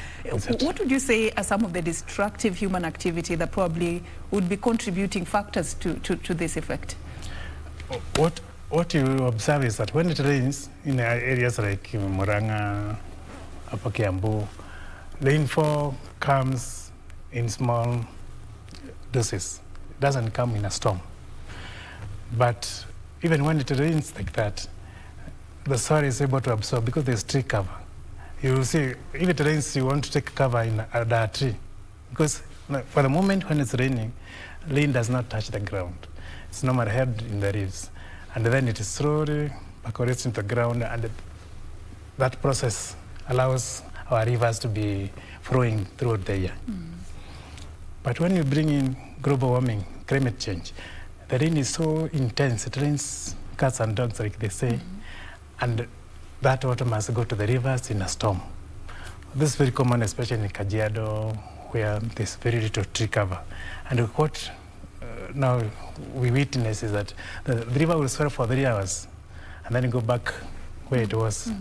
What would you say are some of the destructive human activity that probably would be contributing factors to this effect? What you observe is that when it rains in areas like Murang'a, Upper Kiambu, rainfall comes in small doses. Doesn't come in a storm. But even when it rains like that, the soil is able to absorb because there's tree cover. You will see, if it rains, you want to take cover in a tree. Because for the moment when it's raining, rain does not touch the ground. It's normally held in the leaves. And then it slowly percolates into the ground, and that process allows our rivers to be flowing throughout the year. But when you bring in global warming, climate change, the rain is so intense, it rains cats and dogs, like they say, and that water must go to the rivers in a storm. This is very common, especially in Kajiado, where there's very little tree cover. And what now we witness is that the river will swell for 3 hours, and then go back where it was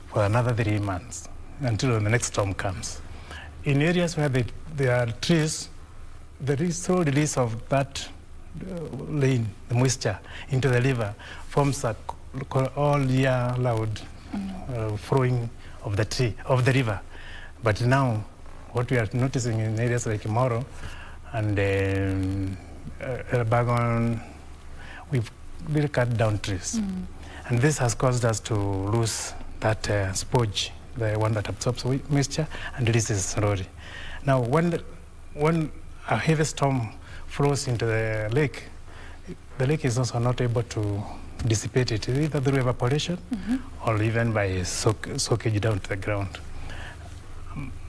for another 3 months, until the next storm comes. In areas where there are trees, there is slow release of that rain, the moisture, into the river, forms a all year loud flowing of the river. But now, what we are noticing in areas like Moro and Elbagon, we've really cut down trees. And this has caused us to lose that sponge, the one that absorbs moisture and releases slowly. Now, when a heavy storm flows into the lake is also not able to dissipate it, either through evaporation or even by soakage down to the ground.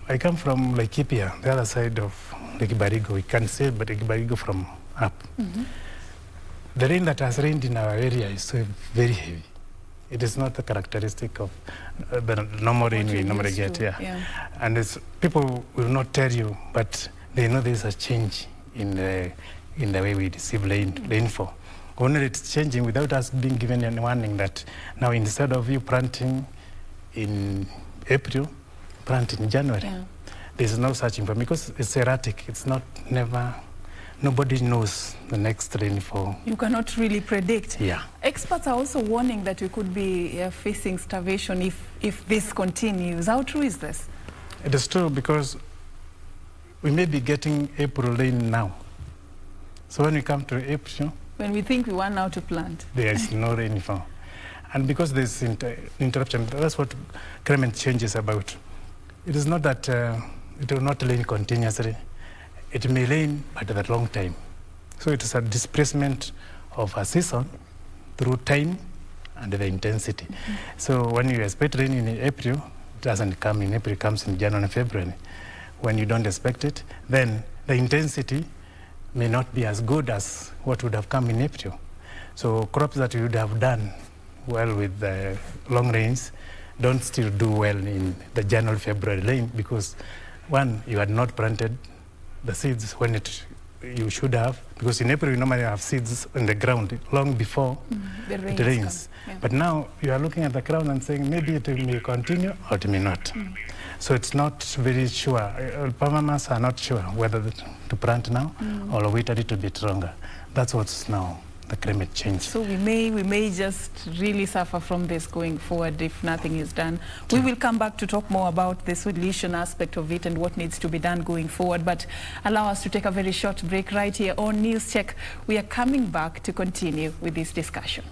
I come from Laikipia, the other side of Lake Barigo. We can see Lake Barigo from up. The rain that has rained in our area is so very heavy. It is not the characteristic of the normal rain we normally get. And people will not tell you, but they know there is a change in the way we receive rainfall. Only it's changing without us being given any warning that now instead of you planting in April, plant in January. There's no such information because it's erratic. It's nobody knows the next rainfall. You cannot really predict. Yeah. Experts are also warning that we could be facing starvation if this continues. How true is this? It is true because we may be getting April rain now. So when we come to April, when we think we want now to plant, there is no rainfall. And because there's interruption, that's what climate change is about. It is not that it will not rain continuously. It may rain, but at a long time. So it is a displacement of a season through time and the intensity. So when you expect rain in April, it doesn't come in April, it comes in January and February. When you don't expect it, then the intensity may not be as good as what would have come in April. So crops that you would have done well with the long rains don't still do well in the January, February rain because one, you had not planted the seeds when you should have, because in April you normally have seeds in the ground long before it rains. Yeah. But now you are looking at the ground and saying maybe it may continue or it may not. So it's not very sure. Farmers are not sure whether to plant now or wait a little bit longer. That's what's now the climate change. So we may just really suffer from this going forward if nothing is done. We will come back to talk more about the solution aspect of it and what needs to be done going forward, but allow us to take a very short break right here on News Check. We are coming back to continue with this discussion.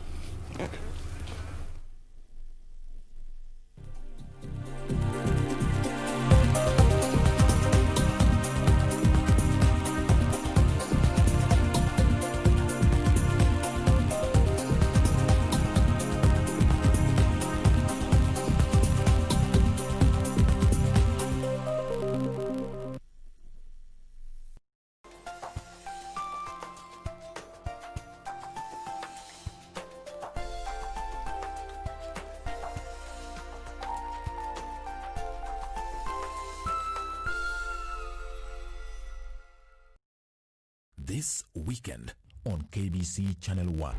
This weekend on KBC Channel 1.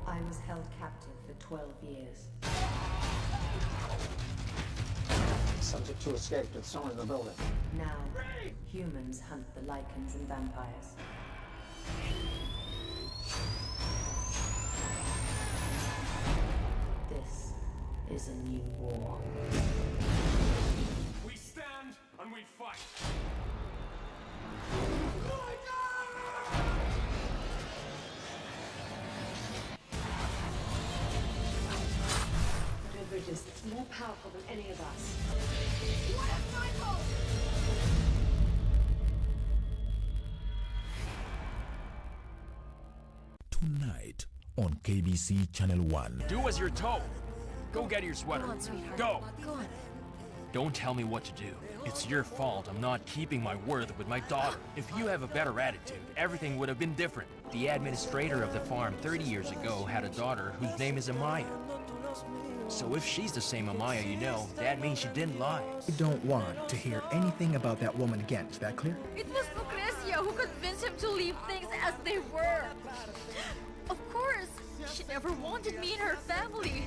I was held captive for 12 years. Subject to escape with someone in the building. Now, humans hunt the lichens and vampires. This is a new war. We stand and we fight. Bridges is more powerful than any of us. Tonight on KBC Channel 1. Do as you're told. Go get your sweater. Go on, sweetheart. Go. Go on. Don't tell me what to do. It's your fault I'm not keeping my word with my daughter. If you have a better attitude, everything would have been different. The administrator of the farm 30 years ago had a daughter whose name is Amaya. So if she's the same Amaya you know, that means she didn't lie. I don't want to hear anything about that woman again. Is that clear? It was Lucrecia who convinced him to leave things as they were. Of course, she never wanted me in her family.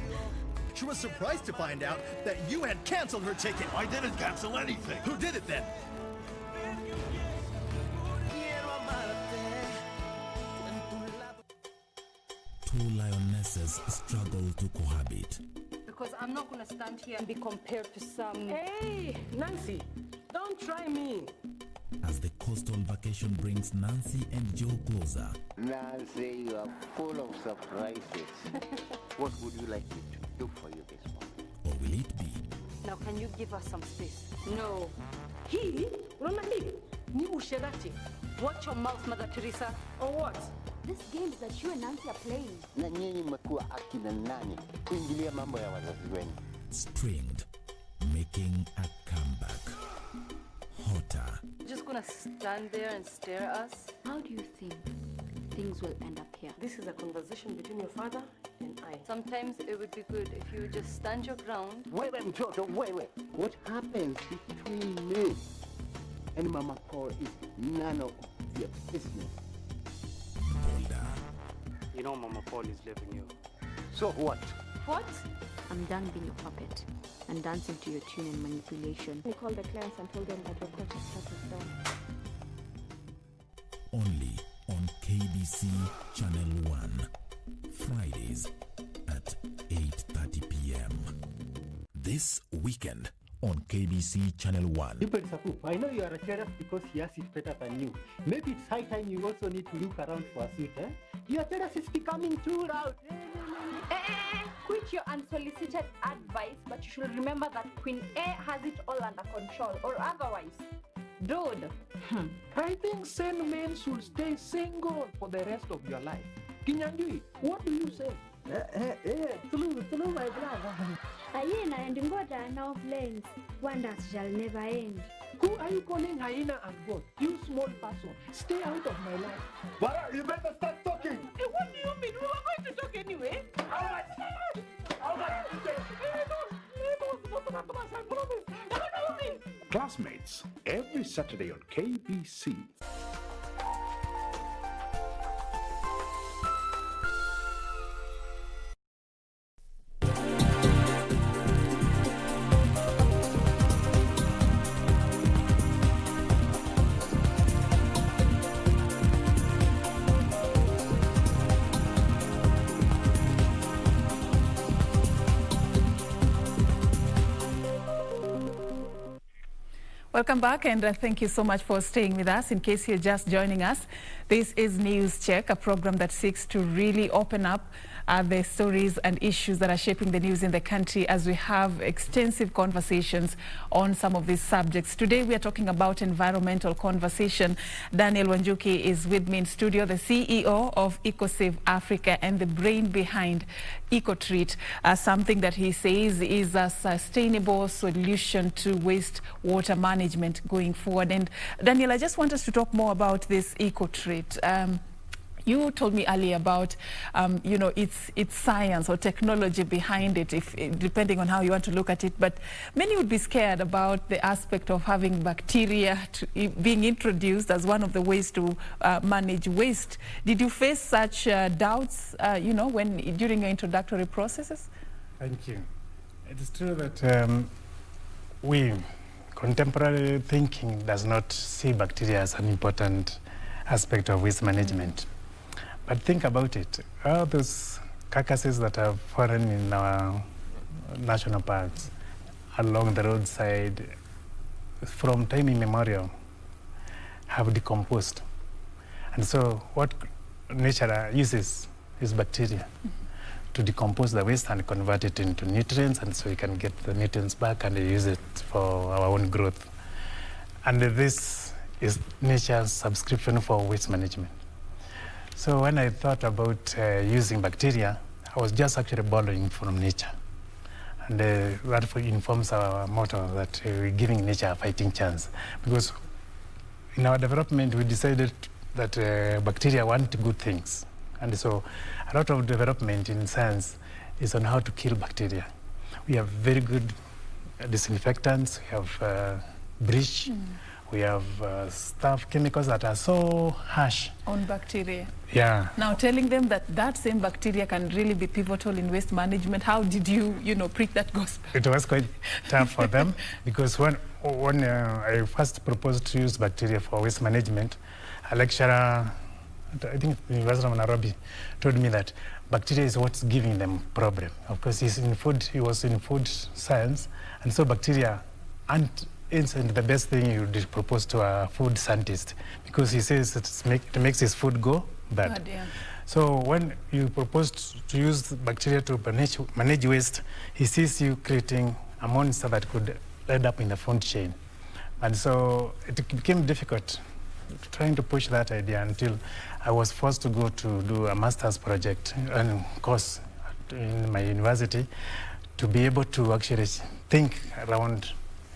She was surprised to find out that you had canceled her ticket. I didn't cancel anything. Who did it then? Two lionesses struggle to cohabit. Because I'm not going to stand here and be compared to some... Hey, Nancy, don't try me. As the coastal vacation brings Nancy and Joe closer. Nancy, you are full of surprises. What would you like me to do for you this morning? Or will it be? Now, can you give us some space? No. He? Ni usherati. Watch your mouth, Mother Teresa. Or what? This game that you and Nancy are playing. Na nyinyi mmekuwa akina nani kuingilia mambo ya wazazi wenu? Stringed, making a comeback. Hotter. Just gonna stand there and stare at us? How do you think things will end up here? This is a conversation between your father and I. Sometimes it would be good if you just stand your ground. Wait, Mtoto, wait. What happens between me and Mama Paul is none of your business. Bolder. You know Mama Paul is leaving you. So what? What? I'm done being a puppet and dancing to your tune and manipulation. We called the clients and told them that your project is done. Only on KBC Channel 1. Fridays at 8:30 p.m. This weekend on KBC Channel 1. I know you are jealous because he has it better than you. Maybe it's high time you also need to look around for a suit, eh? Your jealous is becoming too loud. Quit your unsolicited advice, but you should remember that Queen A has it all under control, or otherwise. Dude. I think sane men should stay single for the rest of your life. Kinyanjui, what do you say? Tulu, my brother. Hyena and Ngoda now flames. Wonders shall never end. Who are you calling hyena and goat? You small person. Stay out of my life. Bara, you better start talking. Hey, what do you mean? We were going to talk anyway. How much? Classmates, every Saturday on KBC. Welcome back, and thank you so much for staying with us. In case you're just joining us, this is News Check, a program that seeks to really open up the stories and issues that are shaping the news in the country as we have extensive conversations on some of these subjects. Today we are talking about environmental conversation. Daniel Wanjuki is with me in studio, the CEO of EcoSave Africa and the brain behind EcoTreat, something that he says is a sustainable solution to wastewater management going forward. And Daniel, I just want us to talk more about this EcoTreat. You told me earlier about, you know, it's science or technology behind it, depending on how you want to look at it. But many would be scared about the aspect of having bacteria being introduced as one of the ways to manage waste. Did you face such doubts, you know, during your introductory processes? Thank you. It is true that contemporary thinking does not see bacteria as an important aspect of waste management. But think about it. All those carcasses that are fallen in our national parks, along the roadside, from time immemorial, have decomposed. And so what nature uses is bacteria to decompose the waste and convert it into nutrients, and so we can get the nutrients back and use it for our own growth. And this is nature's subscription for waste management. So when I thought about using bacteria, I was just actually borrowing from nature. And that informs our motto that we're giving nature a fighting chance. Because in our development, we decided that bacteria want good things. And so a lot of development in science is on how to kill bacteria. We have very good disinfectants, we have bleach, we have chemicals that are so harsh on bacteria. Yeah. Now telling them that that same bacteria can really be pivotal in waste management, how did you, preach that gospel? It was quite tough for them because when I first proposed to use bacteria for waste management, a lecturer, I think the University of Nairobi, told me that bacteria is what's giving them problem. Of course, he was in food science, and so bacteria isn't the best thing you would propose to a food scientist because he says it makes his food go bad. Yeah. So when you propose to use bacteria to manage waste, he sees you creating a monster that could end up in the food chain. And so it became difficult trying to push that idea until I was forced to go to do a master's project and course in my university to be able to actually think around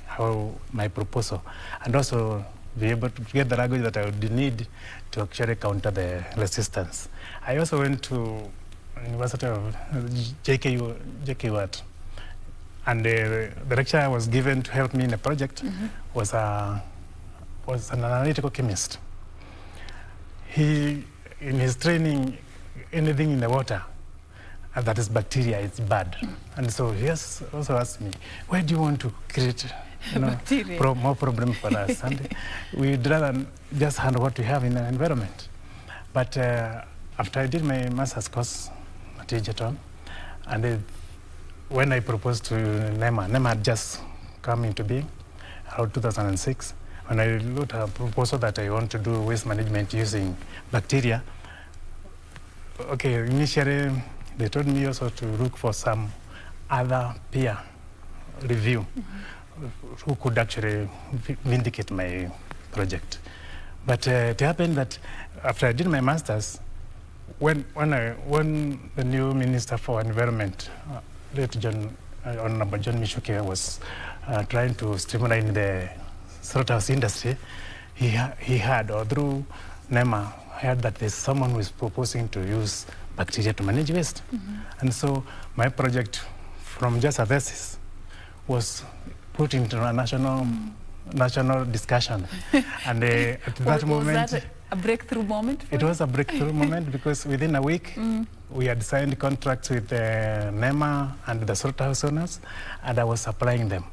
how my proposal and also be able to get the language that I would need to actually counter the resistance. I also went to University of JKU, and the lecture I was given to help me in a project was an analytical chemist. He, in his training, anything in the water that is bacteria, it's bad. And so he also asked me, why do you want to create more problem for us? And we'd rather just handle what we have in the environment. But after I did my master's course at Egerton, and when I proposed to NEMA had just come into being around 2006. When I looked at a proposal that I want to do waste management using bacteria, okay, initially they told me also to look for some other peer review who could actually vindicate my project. But it happened that after I did my master's, when the new Minister for Environment, Honorable John Mishuke, was trying to streamline the slaughterhouse industry, he had, or through NEMA, heard that there's someone who is proposing to use bacteria to manage waste. And so my project, from just a thesis, was put into a national national discussion. And at that moment... Was that a breakthrough moment for It you? was a breakthrough moment because within a week, we had signed contracts with NEMA and the slaughterhouse owners, and I was supplying them.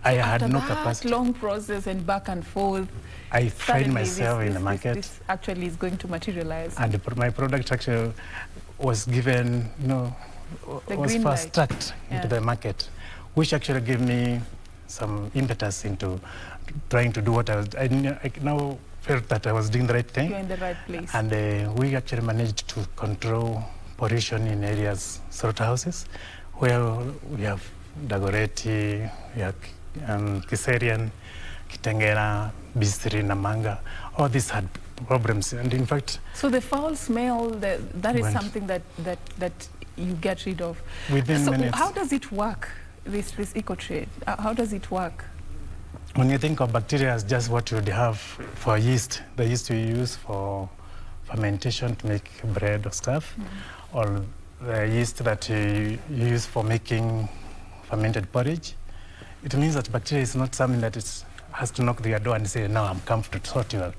I had no capacity. Long process and back and forth. I find myself in the market. This actually is going to materialize. And my product actually was given, was fast-tracked into the market, which actually gave me some impetus into trying to do what I now felt that I was doing the right thing. You're in the right place. And we actually managed to control pollution in areas, slaughterhouses, where we have Dagoretti, we have Kiserian, Kitengera, Bisri, Namanga. All these had problems. And in fact... So the foul smell, that is something that you get rid of. Within minutes. How does it work, this eco-trade? How does it work? When you think of bacteria as just what you would have for yeast, the yeast you use for fermentation to make bread or stuff, or the yeast that you use for making fermented porridge, it means that bacteria is not something that has to knock the door and say, no, I'm come to sort you out.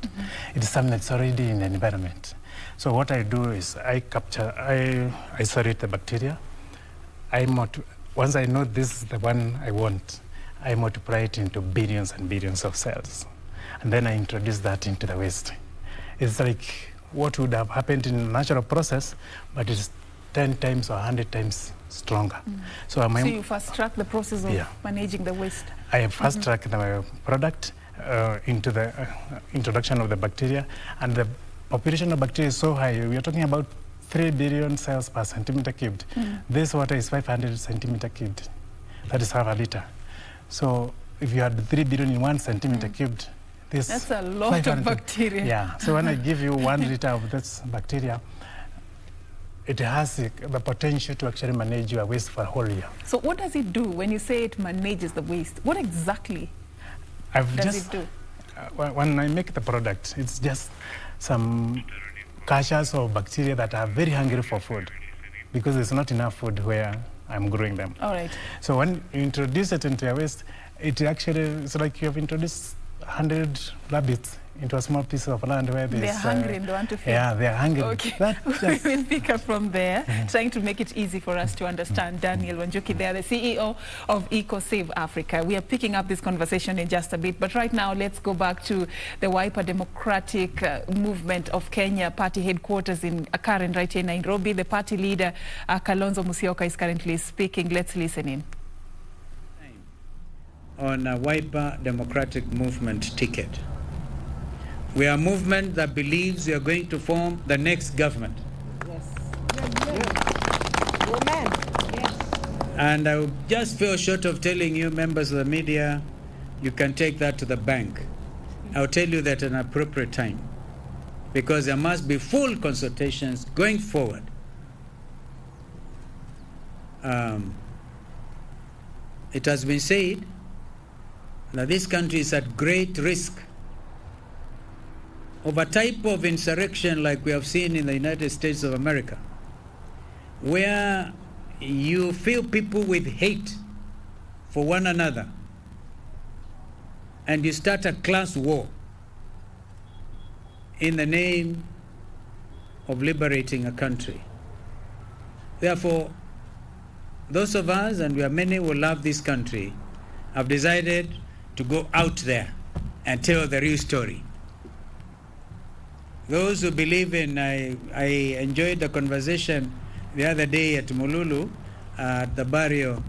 It is something that's already in the environment. So what I do is I isolate the bacteria. Once I know this is the one I want, I multiply it into billions and billions of cells. And then I introduce that into the waste. It's like what would have happened in a natural process, but it's 10 times or 100 times stronger. So you fast-track the process of managing the waste? I fast-track the product into the introduction of the bacteria. And the population of bacteria is so high. We are talking about 3 billion cells per centimeter cubed. This water is 500 centimeter cubed. That is half a liter. So if you had 3 billion in 1 centimeter cubed, that's a lot of bacteria. Yeah. So when I give you 1 liter of this bacteria, it has the potential to actually manage your waste for a whole year. So what does it do when you say it manages the waste? What exactly does it do? When I make the product, it's just some cultures of bacteria that are very hungry for food because there's not enough food where I'm growing them. All right. So when you introduce it into your waste, it's like you have introduced 100 rabbits into a small piece of land where they're hungry and they want to feed. Yeah, they're hungry. Okay. We will pick up from there, trying to make it easy for us to understand. Daniel Wanjuki there, the CEO of EcoSave Africa. We are picking up this conversation in just a bit, but right now let's go back to the Wiper Democratic Movement of Kenya party headquarters in Karen right here in Nairobi. The party leader, Kalonzo Musyoka, is currently speaking. Let's listen in. On a Wiper Democratic Movement ticket. We are a movement that believes we are going to form the next government. Yes. Amen. Yes. And I just feel short of telling you, members of the media, you can take that to the bank. I'll tell you that at an appropriate time, because there must be full consultations going forward. It has been said that this country is at great risk of a type of insurrection like we have seen in the United States of America, where you feel people with hate for one another and you start a class war in the name of liberating a country. Therefore, those of us, and we are many who love this country, have decided to go out there and tell the real story. Those who believe in, I enjoyed the conversation the other day at Mululu at the burial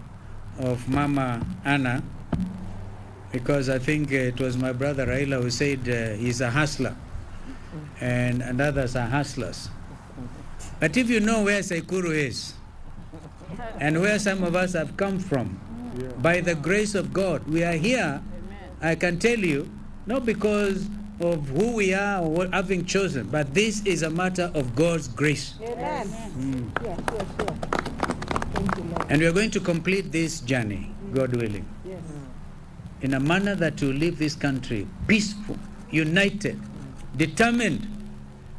of Mama Anna, because I think it was my brother Raila who said he's a hustler and others are hustlers. But if you know where Saikuru is and where some of us have come from, by the grace of God, we are here, I can tell you, not because of who we are or what having chosen, but this is a matter of God's grace. Amen. Yes. Thank you, Lord. And we are going to complete this journey, God willing, in a manner that will leave this country peaceful, united, determined,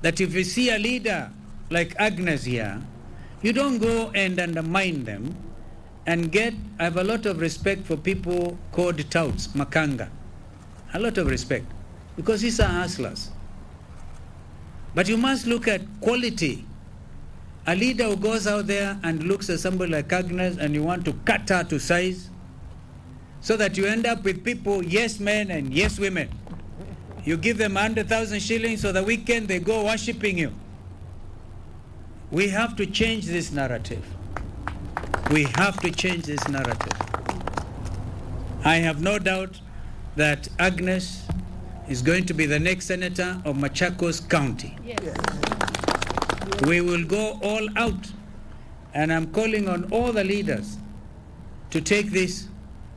that if you see a leader like Agnes here, you don't go and undermine them and I have a lot of respect for people called touts, Makanga. a lot of respect, because these are hustlers. But you must look at quality. A leader who goes out there and looks at somebody like Agnes and you want to cut her to size, so that you end up with people, yes men and yes women. You give them 100,000 shillings so the weekend they go worshipping you. We have to change this narrative. We have to change this narrative. I have no doubt that Agnes is going to be the next senator of Machakos County. Yes. We will go all out, and I'm calling on all the leaders to take this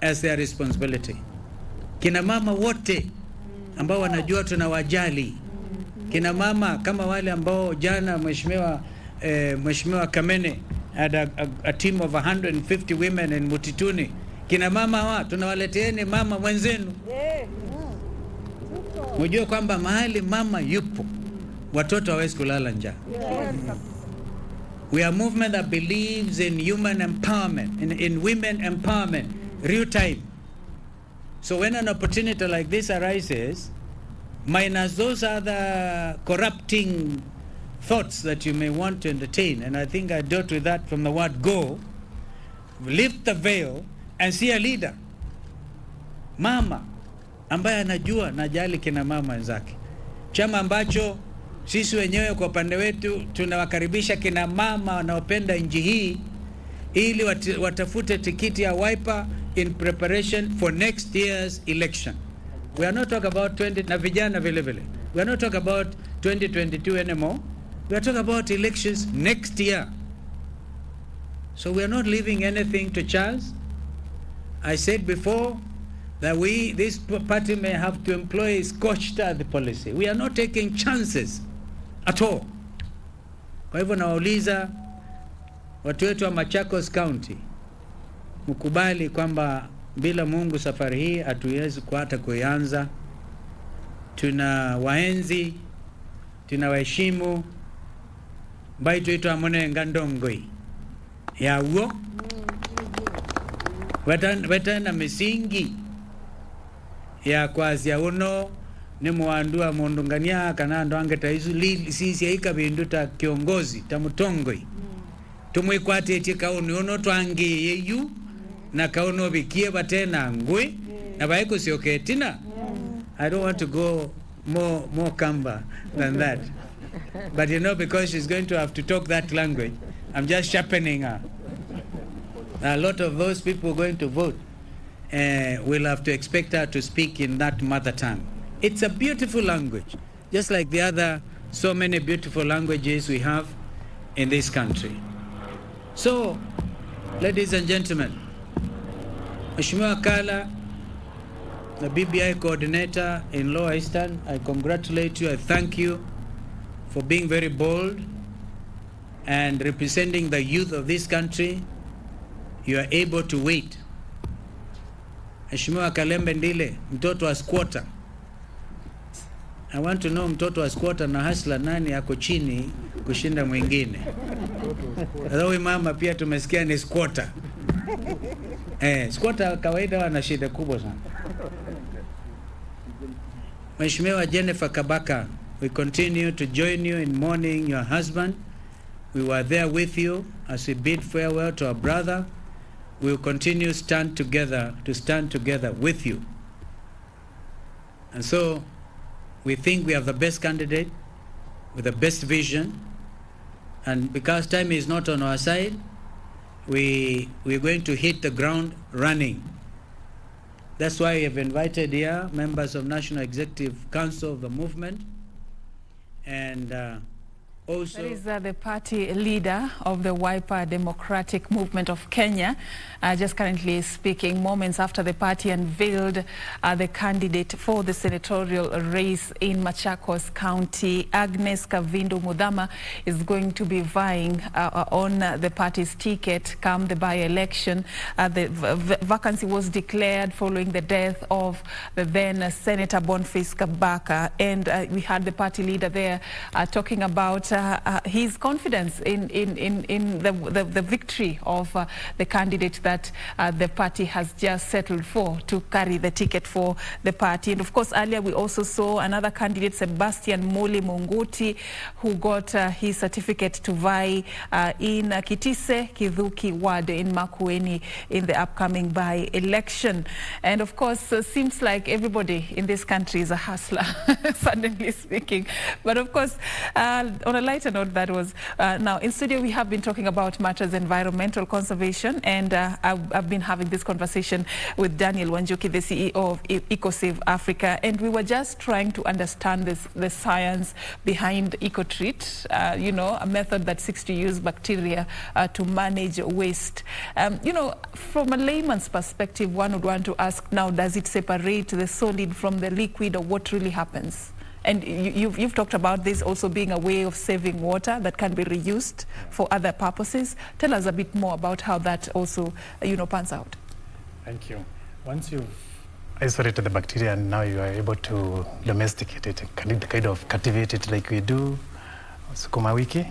as their responsibility. Kina mama wote ambao wanajua tunawajali. Kina mama kama wale ambao jana Mheshimiwa Kamene had a team of 150 women in Mutituni. Kina mama hawa tunawaleteeni mama mwenzenu. Mjue kwamba mahali mama yupo watoto hawezi kulala njaa. We are a movement that believes in human empowerment, in women empowerment, real time. So when an opportunity like this arises, minus those other corrupting thoughts that you may want to entertain, and I think I dealt with that from the word go, lift the veil and see a leader. Mama ambaye anajua najali kina mama wenzake. Chama ambacho sisi wenyewe kwa upande wetu tunawakaribisha kina mama wanaopenda nchi hii ili watafute tikiti ya Wiper in preparation for next year's election. We are not talking about 20 na vijana vile vile. We are not talking about 2022 anymore. We are talking about elections next year. So we are not leaving anything to chance. I said before that this party may have to employ scorched earth policy. We are not taking chances at all. Kwa hivyo nawauliza watu wetu wa Machakos County, mkubali kwamba bila Mungu safari hii hatuwezi hata kuanza. Tuna waenzi, tuna waheshimu, baitu itu amone ngandongoi ya uo wetana misingi ya kwazia uno ni muandua mondungania kana ndo angeta izu sisi yaika binduta kiongozi tamutongoi tumwikwate eti kauni uno twangi yeyu na kauno bikie batena ngwe na baiko sioketina. I don't want to go more kamba than that, but you know, because she's going to have to talk that language, I'm just sharpening her. A lot of those people going to vote will have to expect her to speak in that mother tongue. It's a beautiful language, just like the other so many beautiful languages we have in this country. So, ladies and gentlemen, Mheshimiwa Kala, the BBI coordinator in Lower Eastern, I congratulate you, I thank you for being very bold and representing the youth of this country. You are able to wait. Mheshimiwa Kalembe Ndile, mtoto wa squatter. I want to know mtoto wa squatter na hasla nani yako chini kushinda mwingine. Huyu mama pia tumesikia ni squatter. Squatter kawaida wana shida kubwa sana. Mheshimiwa Jennifer Kabaka, we continue to join you in mourning your husband. We were there with you as we bid farewell to our brother. We will continue to stand together with you. And so we think we have the best candidate with the best vision. And because time is not on our side, we're going to hit the ground running. That's why we have invited here members of National Executive Council of the movement, and also that is the party leader of the Wiper Democratic Movement of Kenya, just currently speaking moments after the party unveiled the candidate for the senatorial race in Machakos County. Agnes Kavindo Mudhama is going to be vying on the party's ticket come the by-election. The vacancy was declared following the death of the then Senator Boniface Kabaka, and we had the party leader there talking about his confidence in the victory of the candidate that the party has just settled for to carry the ticket for the party. And of course, earlier we also saw another candidate, Sebastian Moli Munguti, who got his certificate to vie in Kitise Kidhuki ward in Makueni in the upcoming by-election. And of course, seems like everybody in this country is a hustler, suddenly speaking. But of course, on a lighter note, that was now in studio we have been talking about matters environmental conservation, and I've been having this conversation with Daniel Wanjuki, the CEO of EcoSave Africa, and we were just trying to understand the science behind EcoTreat, you know, a method that seeks to use bacteria to manage waste. You know, from a layman's perspective, one would want to ask now, does it separate the solid from the liquid, or what really happens? And you've talked about this also being a way of saving water that can be reused for other purposes. Tell us a bit more about how that also, you know, pans out. Thank you. Once you've isolated the bacteria and now you are able to domesticate it, kind of cultivate it like we do sukuma wiki,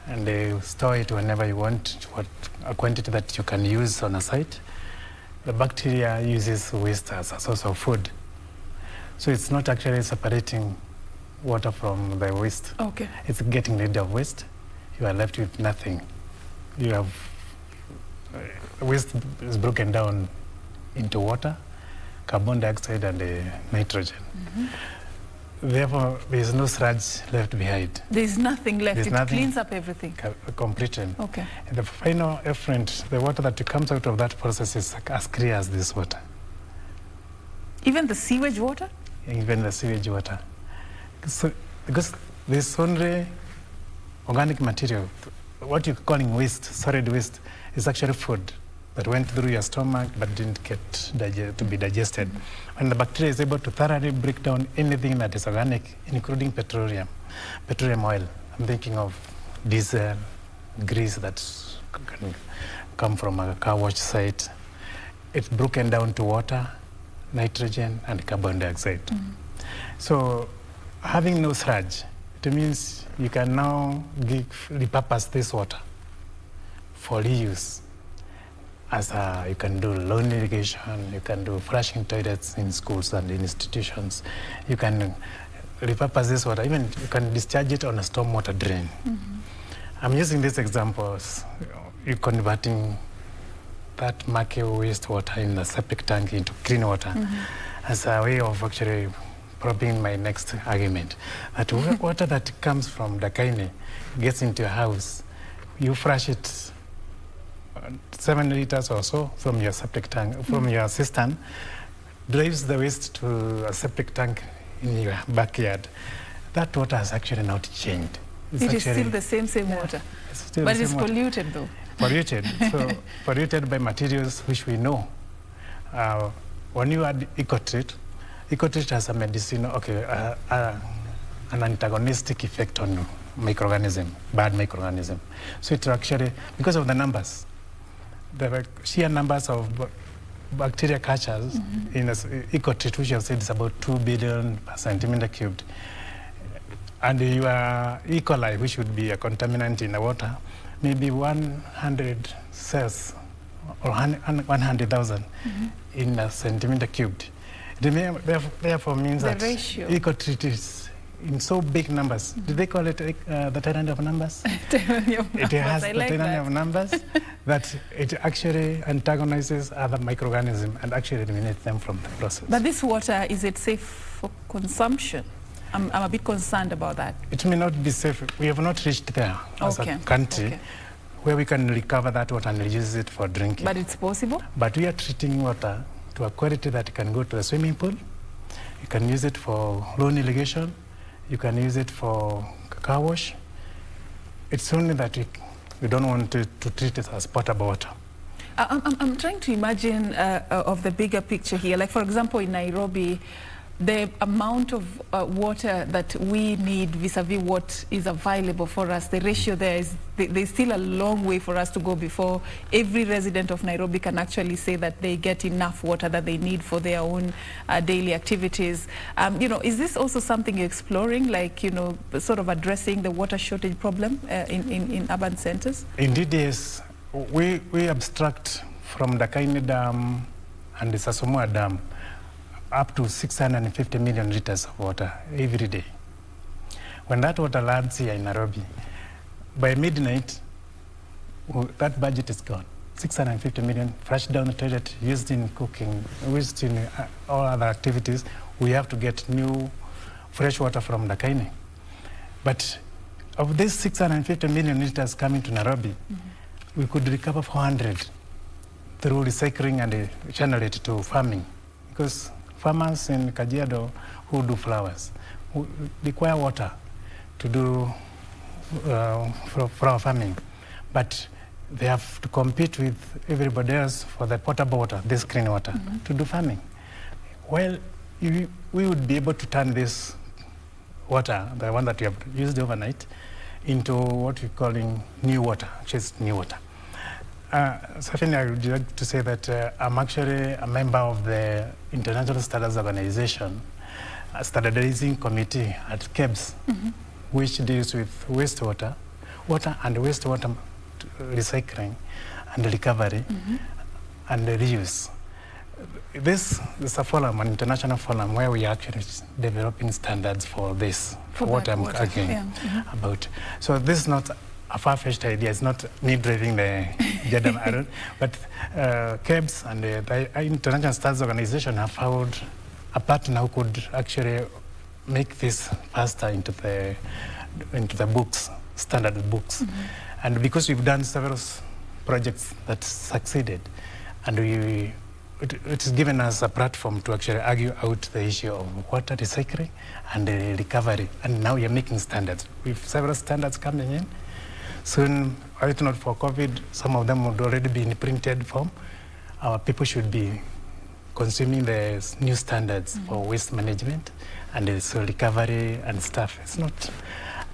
and store it whenever you want, a quantity that you can use on a site. The bacteria uses waste as a source of food. So it's not actually separating water from the waste. Okay. It's getting rid of waste. You are left with nothing. You have waste is broken down into water, carbon dioxide, and nitrogen. Therefore, there is no sludge left behind. There is nothing left. There's it nothing cleans up everything. Completely. Okay. And the final effluent, the water that comes out of that process is as clear as this water. Even the sewage water? Even the sewage water. So, because there's only organic material, what you're calling waste, solid waste, is actually food that went through your stomach but didn't get to be digested. When the bacteria is able to thoroughly break down anything that is organic, including petroleum oil, I'm thinking of diesel, grease that can come from a car wash site, it's broken down to water, nitrogen, and carbon dioxide. So having no sludge, it means you can now repurpose this water for reuse. As you can do lawn irrigation, you can do flushing toilets in schools and in institutions. You can repurpose this water, even you can discharge it on a stormwater drain. I'm using these examples. You're converting that murky wastewater in the septic tank into clean water as a way of actually probing my next argument. That water that comes from Dakaine gets into your house, you flush it 7 liters or so from your septic tank, from your cistern, drives the waste to a septic tank in your backyard. That water has actually not changed. It is still the same water, but it's polluted though. Polluted, so polluted by materials which we know. When you add EcoTreat has a medicine, an antagonistic effect on bad microorganism. So it actually, because of the numbers, the sheer numbers of bacteria catchers in EcoTreat, which I've said is about 2 billion per centimeter cubed, and your E. coli, which would be a contaminant in the water, maybe 100 cells or 100,000 in a centimeter cubed. Therefore means that EcoTreat is in so big numbers. Did they call it the tyranny of numbers? It has the tyranny of numbers that it actually antagonizes other microorganisms and actually eliminates them from the process. But this water, is it safe for consumption? I'm a bit concerned about that. It may not be safe. We have not reached there as a country where we can recover that water and use it for drinking. But it's possible? But we are treating water to a quality that can go to the swimming pool. You can use it for lawn irrigation. You can use it for car wash. It's only that we don't want to treat it as potable water. I'm trying to imagine of the bigger picture here. Like, for example, in Nairobi, the amount of water that we need vis-a-vis what is available for us, the ratio there is, there's still a long way for us to go before every resident of Nairobi can actually say that they get enough water that they need for their own daily activities. You know, is this also something you're exploring, like, you know, sort of addressing the water shortage problem in urban centers? Indeed, yes. We abstract from the Kaini Dam and the Sasomua Dam up to 650 million liters of water every day. When that water lands here in Nairobi, by midnight, that budget is gone. 650 million flushed down the toilet, used in cooking, used in all other activities. We have to get new fresh water from the Kaini. But of this 650 million liters coming to Nairobi, we could recover 400 through recycling and channel it to farming. Because farmers in Kajiado who do flowers who require water to do flower farming, but they have to compete with everybody else for the potable water, this clean water, to do farming. Well, we would be able to turn this water, the one that we have used overnight, into what we're calling new water, which is new water. Certainly, I would like to say that I'm actually a member of the International Standards Organization, a standardizing committee at KBC, which deals with wastewater, water and wastewater recycling and recovery and reuse. This is a forum, an international forum, where we are actually developing standards for this, for what I'm talking about. So this is not a far-fetched idea. It's not me driving the gender arrow, but KBC and the International Standards Organization have found a partner who could actually make this faster into the books, standard books. And because we've done several projects that succeeded, and it has given us a platform to actually argue out the issue of water recycling and recovery. And now we are making standards. We have several standards coming in. Soon, if not for COVID, some of them would already be in printed form. Our people should be consuming the new standards for waste management and so recovery and stuff. It's not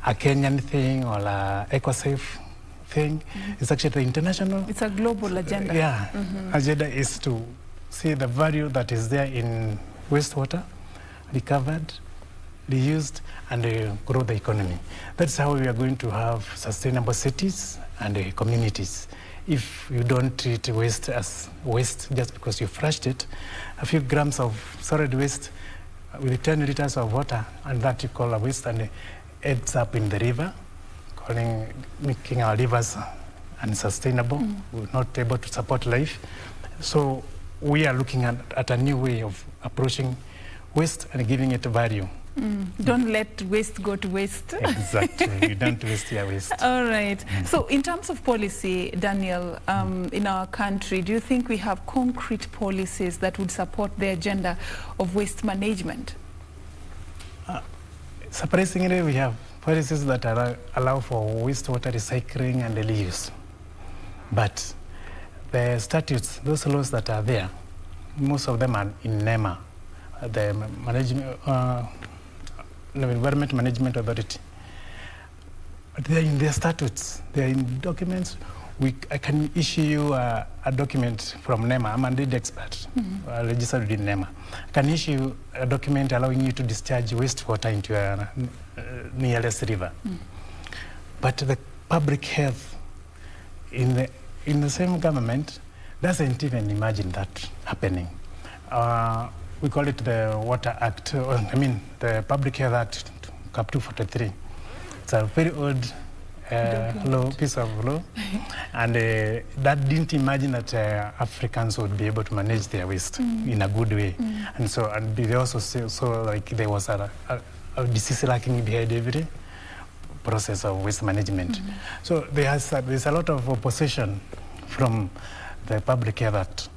a Kenyan thing or a EcoSafe thing. It's actually the international. It's a global agenda. Agenda is to see the value that is there in wastewater, recovered, reused, and grow the economy. That's how we are going to have sustainable cities and communities. If you don't treat waste as waste just because you flushed it, a few grams of solid waste with 10 liters of water, and that you call a waste, and it ends up in the river, making our rivers unsustainable. We're not able to support life. So we are looking at a new way of approaching waste and giving it value. Don't let waste go to waste. Exactly. You don't waste your waste. All right. So in terms of policy, Daniel, in our country, do you think we have concrete policies that would support the agenda of waste management? Surprisingly, we have policies that allow for wastewater recycling and reuse. But the statutes, those laws that are there, most of them are in NEMA, the Environment Management Authority. But they are in their statutes, they are in documents. I can issue you a document from NEMA. I'm a lead expert, registered in NEMA. I can issue a document allowing you to discharge wastewater into your nearest river. But the public health in the same government doesn't even imagine that happening. We call it the Water Act, the Public Health Act, Cap 243. It's a very old piece of law, and that didn't imagine that Africans would be able to manage their waste in a good way. And so, and they also saw like there was a disease lacking behind every process of waste management. So there's a lot of opposition from the Public Health Act.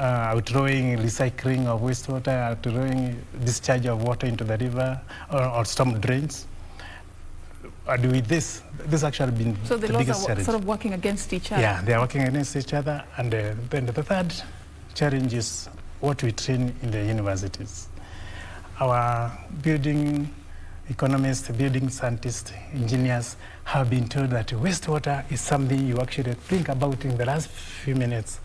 Outlawing recycling of wastewater, outlawing discharge of water into the river or storm drains. And with this actually been so the biggest laws are challenge. sort of working against each other. Yeah, they are working against each other. And then the third challenge is what we train in the universities. our building economists, building scientists, engineers have been told that wastewater is something you actually think about in the last few minutes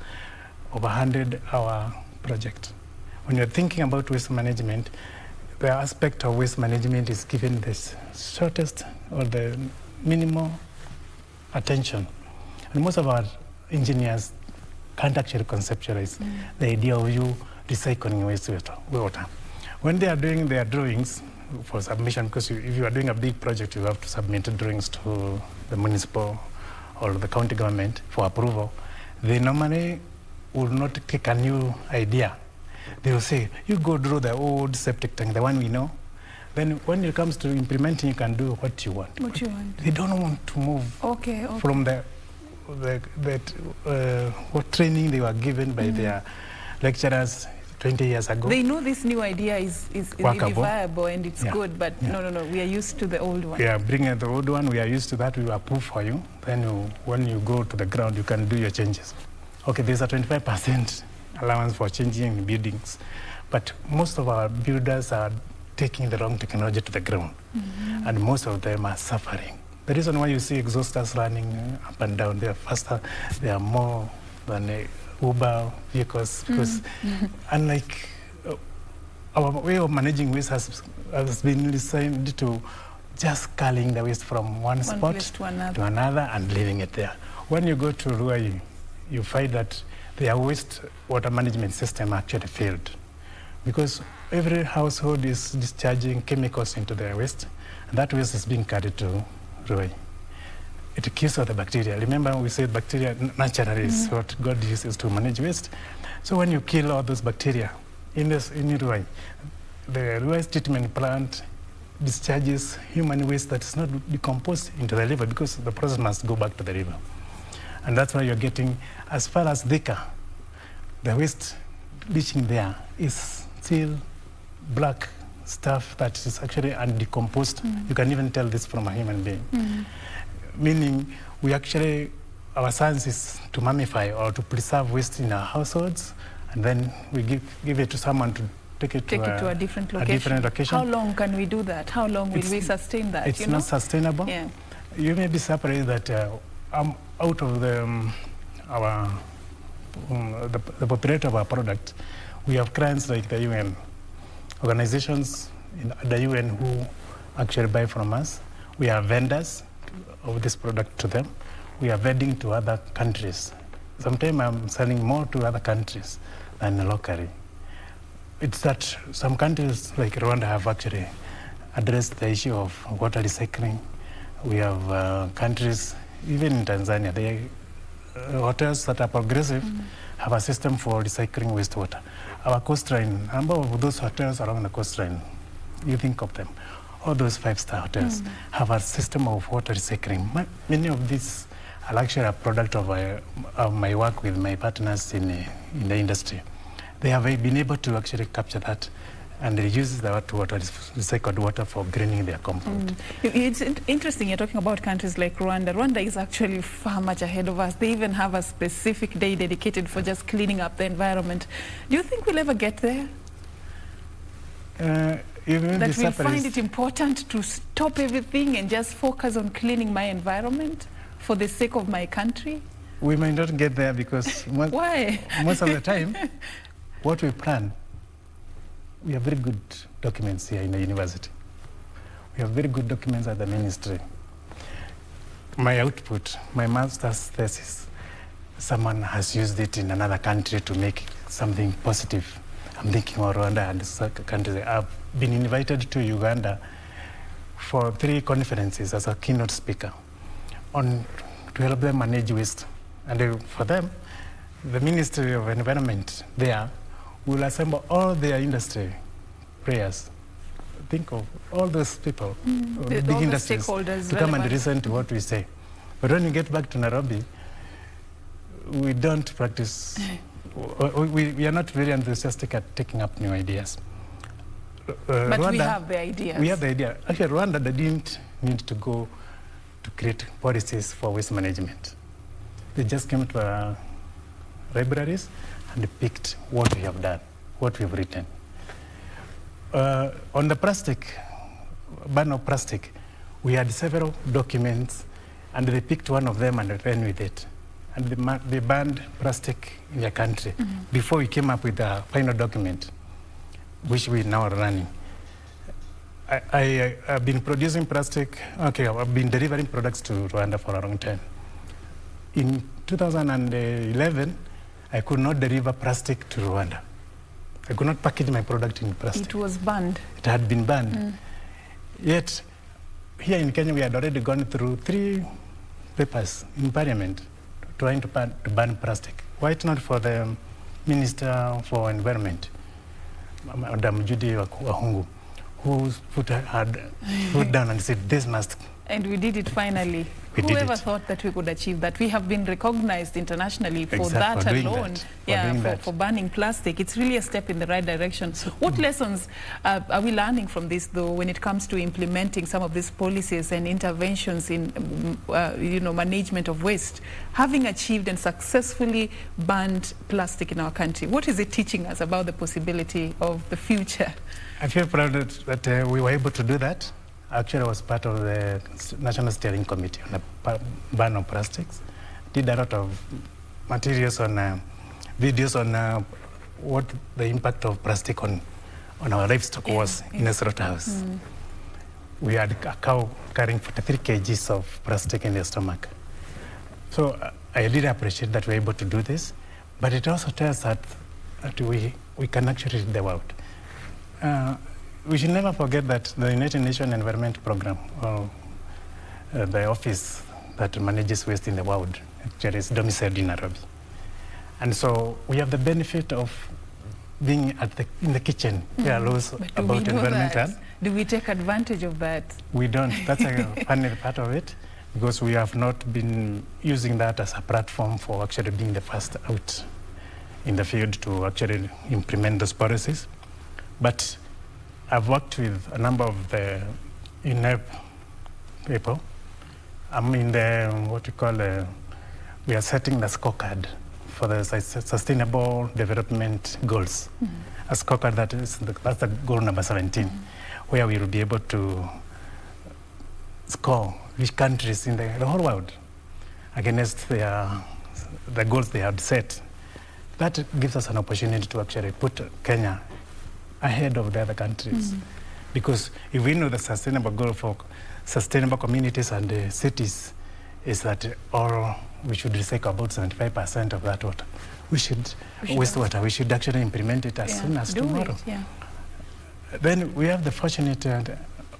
of a 100-hour project. When you're thinking about waste management, the aspect of waste management is given the shortest or the minimal attention. And most of our engineers can't actually conceptualize the idea of you recycling wastewater. When they are doing their drawings for submission, because if you are doing a big project, you have to submit drawings to the municipal or the county government for approval, they normally will not take a new idea. They will say, you go draw the old septic tank, the one we know. Then when it comes to implementing, you can do what you want. What you want. They don't want to move from what training they were given by their lecturers 20 years ago. They know this new idea is really viable and it's good, but no, we are used to the old one. Yeah, bring the old one, we are used to that, we will approve for you. Then when you go to the ground, you can do your changes. Okay, there's a 25% allowance for changing buildings, but most of our builders are taking the wrong technology to the ground, and most of them are suffering. The reason why you see exhausters running up and down, they are faster, they are more than Uber vehicles, because unlike our way of managing waste has been designed to just culling the waste from one spot to another and leaving it there. When you go to Ruai, you find that their waste water management system actually failed, because every household is discharging chemicals into their waste, and that waste is being carried to Ruai. It kills all the bacteria. Remember, we said bacteria naturally is what God uses to manage waste. So when you kill all those bacteria in Ruai, the Ruai treatment plant discharges human waste that is not decomposed into the river, because the process must go back to the river. And that's why you're getting, as far as Thika, the waste reaching there is still black stuff that is actually undecomposed. You can even tell this from a human being. Meaning, our science is to mummify or to preserve waste in our households, and then we give it to someone to take it to a different location. How long can we do that? How long will we sustain that? It's not sustainable. Yeah. You may be surprised that out of the populator of our product, we have clients like the UN, organizations in the UN who actually buy from us. We are vendors of this product to them. We are vending to other countries. Sometimes I'm selling more to other countries than locally. It's that some countries like Rwanda have actually addressed the issue of water recycling. We have countries, even in Tanzania, the hotels that are progressive have a system for recycling wastewater. Our coastline, number of those hotels along the coastline, you think of them, all those 5-star hotels have a system of water recycling. Many of these are actually a product of my work with my partners in the industry. They have been able to actually capture that and they use the recycled water for greening their compound. It's interesting you're talking about countries like Rwanda. Rwanda is actually far much ahead of us. They even have a specific day dedicated for just cleaning up the environment. Do you think we'll ever get there? That we'll find it important to stop everything and just focus on cleaning my environment for the sake of my country? We might not get there because Why? Most of the time, what we plan, we have very good documents here in the university. We have very good documents at the ministry. My output, my master's thesis, someone has used it in another country to make something positive. I'm thinking of Rwanda and countries. I've been invited to Uganda for 3 conferences as a keynote speaker to help them manage waste. And for them, the Ministry of Environment there will assemble all their industry players. Think of all those people, big industries, to come and listen to what we say. But when we get back to Nairobi, we don't practice, we are not very enthusiastic at taking up new ideas. But Rwanda, we have the ideas. We have the idea. Actually, Rwanda, they didn't need to go to create policies for waste management. They just came to our libraries and picked what we have done, what we've written. On the plastic, ban of plastic, we had several documents, and they picked one of them and ran with it. And they banned plastic in the country before we came up with the final document, which we now are running. I have been producing plastic, I've been delivering products to Rwanda for a long time. In 2011, I could not deliver plastic to Rwanda. I could not package my product in plastic. It was banned. It had been banned. Yet, here in Kenya, we had already gone through 3 papers in Parliament trying to ban plastic. Why it's not for the Minister for Environment, Madam Judy Wahungu, who had put down and said, this must. And we did it finally. Whoever thought that we could achieve that? We have been recognized internationally for that alone. For banning plastic. It's really a step in the right direction. What lessons are we learning from this, though, when it comes to implementing some of these policies and interventions in, management of waste? Having achieved and successfully banned plastic in our country, what is it teaching us about the possibility of the future? I feel proud that we were able to do that. Actually, I was part of the National Steering Committee on the ban on plastics. Did a lot of materials on videos on what the impact of plastic on our livestock was in a slaughterhouse. We had a cow carrying 43 kgs of plastic in their stomach. So I did appreciate that we were able to do this, but it also tells us that we can actually reach the world. We should never forget that the United Nations Environment Program, or the office that manages waste in the world, actually is domiciled in Nairobi. And so we have the benefit of being in the kitchen. There are laws about environment. Do we take advantage of that? We don't. That's a funny part of it, because we have not been using that as a platform for actually being the first out in the field to actually implement those policies. But I've worked with a number of the UNEP people. I'm in the, we are setting the scorecard for the Sustainable Development Goals. A scorecard that's the goal number 17, where we will be able to score which countries in the whole world against the goals they have set. That gives us an opportunity to actually put Kenya ahead of the other countries. Because if we know the sustainable goal for sustainable communities and cities is that we should recycle about 75% of that water. Wastewater, we should actually implement it as soon as tomorrow. Then we have the fortunate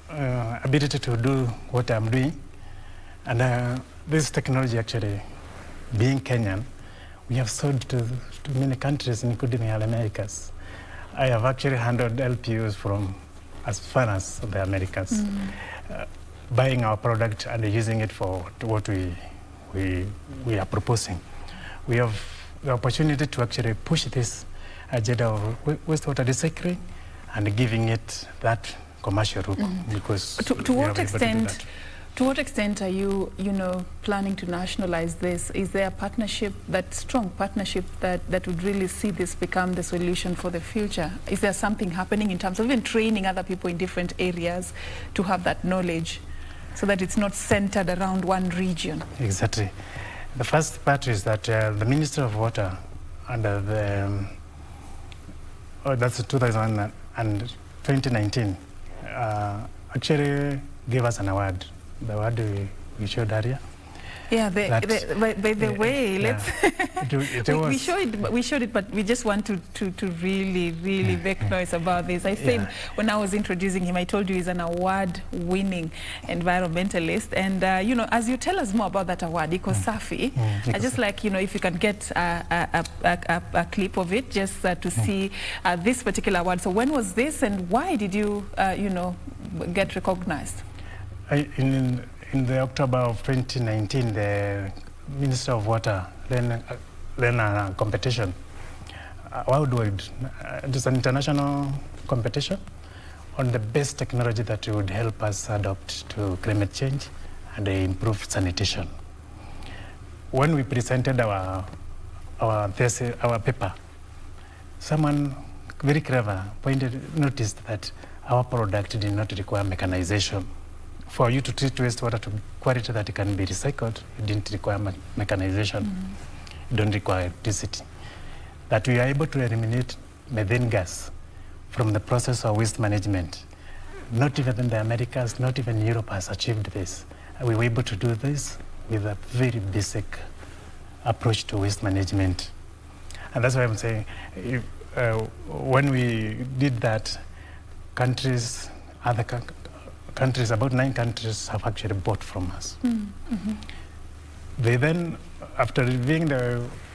ability to do what I'm doing. And this technology actually, being Kenyan, we have sold to many countries, including the Americas. I have actually handled LPUs from as far as the Americas, buying our product and using it for what we are proposing. We have the opportunity to actually push this agenda of wastewater recycling and giving it that commercial route. Because to what extent are you, planning to nationalize this? Is there a partnership, that strong partnership that would really see this become the solution for the future? Is there something happening in terms of even training other people in different areas to have that knowledge so that it's not centered around one region? Exactly. The first part is that the Minister of Water under the, that's 2019, actually gave us an award. The word we showed earlier. Yeah, by the way, let's we showed it, but we just want to really make noise about this. I said when I was introducing him, I told you he's an award-winning environmentalist, and as you tell us more about that award, Safi, I just like if you can get a clip of it, just to see this particular award. So when was this, and why did you get recognized? In the October of 2019, the Minister of Water ran a competition, worldwide. It is an international competition on the best technology that would help us adapt to climate change and improve sanitation. When we presented our paper, someone very clever, noticed that our product did not require mechanization. For you to treat wastewater to quality that it can be recycled, you didn't require mechanization. You don't require electricity. That we are able to eliminate methane gas from the process of waste management. Not even in the Americas, not even Europe has achieved this. We were able to do this with a very basic approach to waste management. And that's why I'm saying, when we did that, countries, about 9 countries have actually bought from us. They then, after reviewing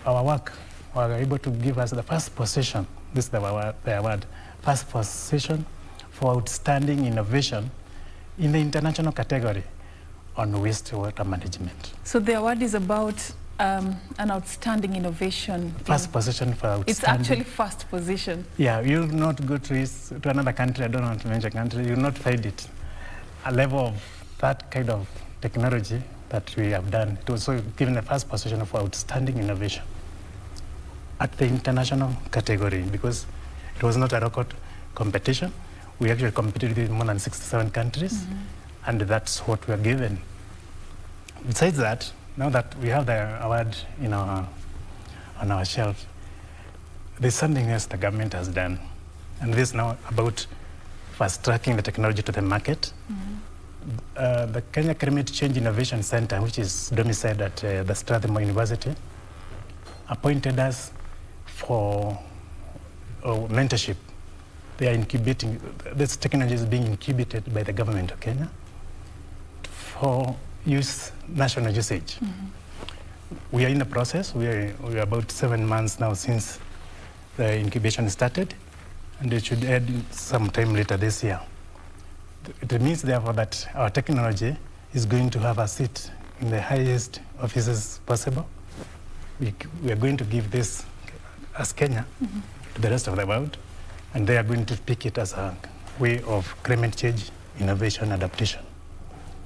our work, were able to give us the first position, this is the award, first position for outstanding innovation in the international category on wastewater management. So the award is about an outstanding innovation. First position for outstanding. It's actually first position. Yeah, you will not go to another country, I don't want to mention country, you will not find it. A level of that kind of technology that we have done. It was also given the first position for outstanding innovation at the international category, because it was not a record competition. We actually competed with more than 67 countries, and that's what we are given. Besides that, now that we have the award on our shelf, there's something else the government has done, and this is now about fast-tracking the technology to the market. The Kenya Climate Change Innovation Center, which is domiciled at the Strathmore University, appointed us for mentorship. They are incubating, this technology is being incubated by the government of Kenya for national usage. We are in the process. We are about 7 months now since the incubation started, and it should end sometime later this year. It means, therefore, that our technology is going to have a seat in the highest offices possible. We are going to give this as Kenya to the rest of the world, and they are going to pick it as a way of climate change, innovation, adaptation.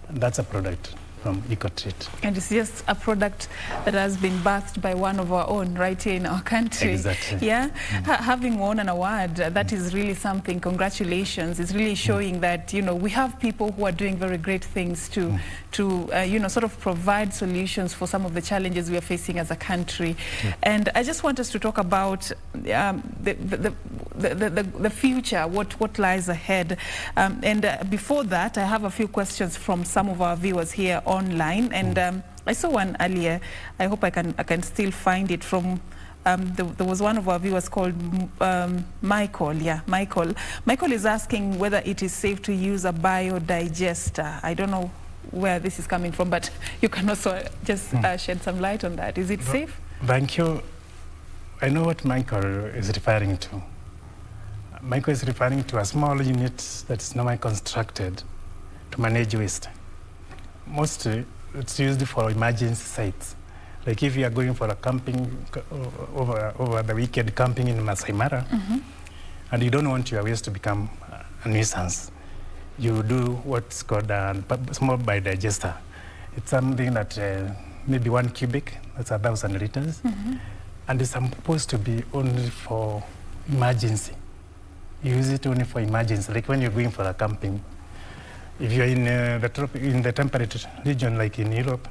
And that's a product from EcoTreat. And it's just a product that has been birthed by one of our own right here in our country. Exactly. Yeah, having won an award, that is really something. Congratulations. It's really showing that, you know, we have people who are doing very great things to you know, sort of provide solutions for some of the challenges we are facing as a country. And I just want us to talk about the future, what lies ahead. And before that, I have a few questions from some of our viewers here online, and I saw one earlier. I hope I can still find it from there was one of our viewers called Michael. Yeah, Michael is asking whether it is safe to use a biodigester. I don't know where this is coming from, but you can also just shed some light on that. Is it safe? Thank you. I know what Michael is referring to. Michael is referring to a small unit that's normally constructed to manage waste. Mostly, it's used for emergency sites. Like if you are going for a camping, over the weekend camping in Masai Mara, and you don't want your waste to become a nuisance, you do what's called a small biodigester. It's something that maybe 1 cubic, that's 1,000 liters, and it's supposed to be only for emergency. You use it only for emergency, like when you're going for a camping. If you're in the temperate region, like in Europe,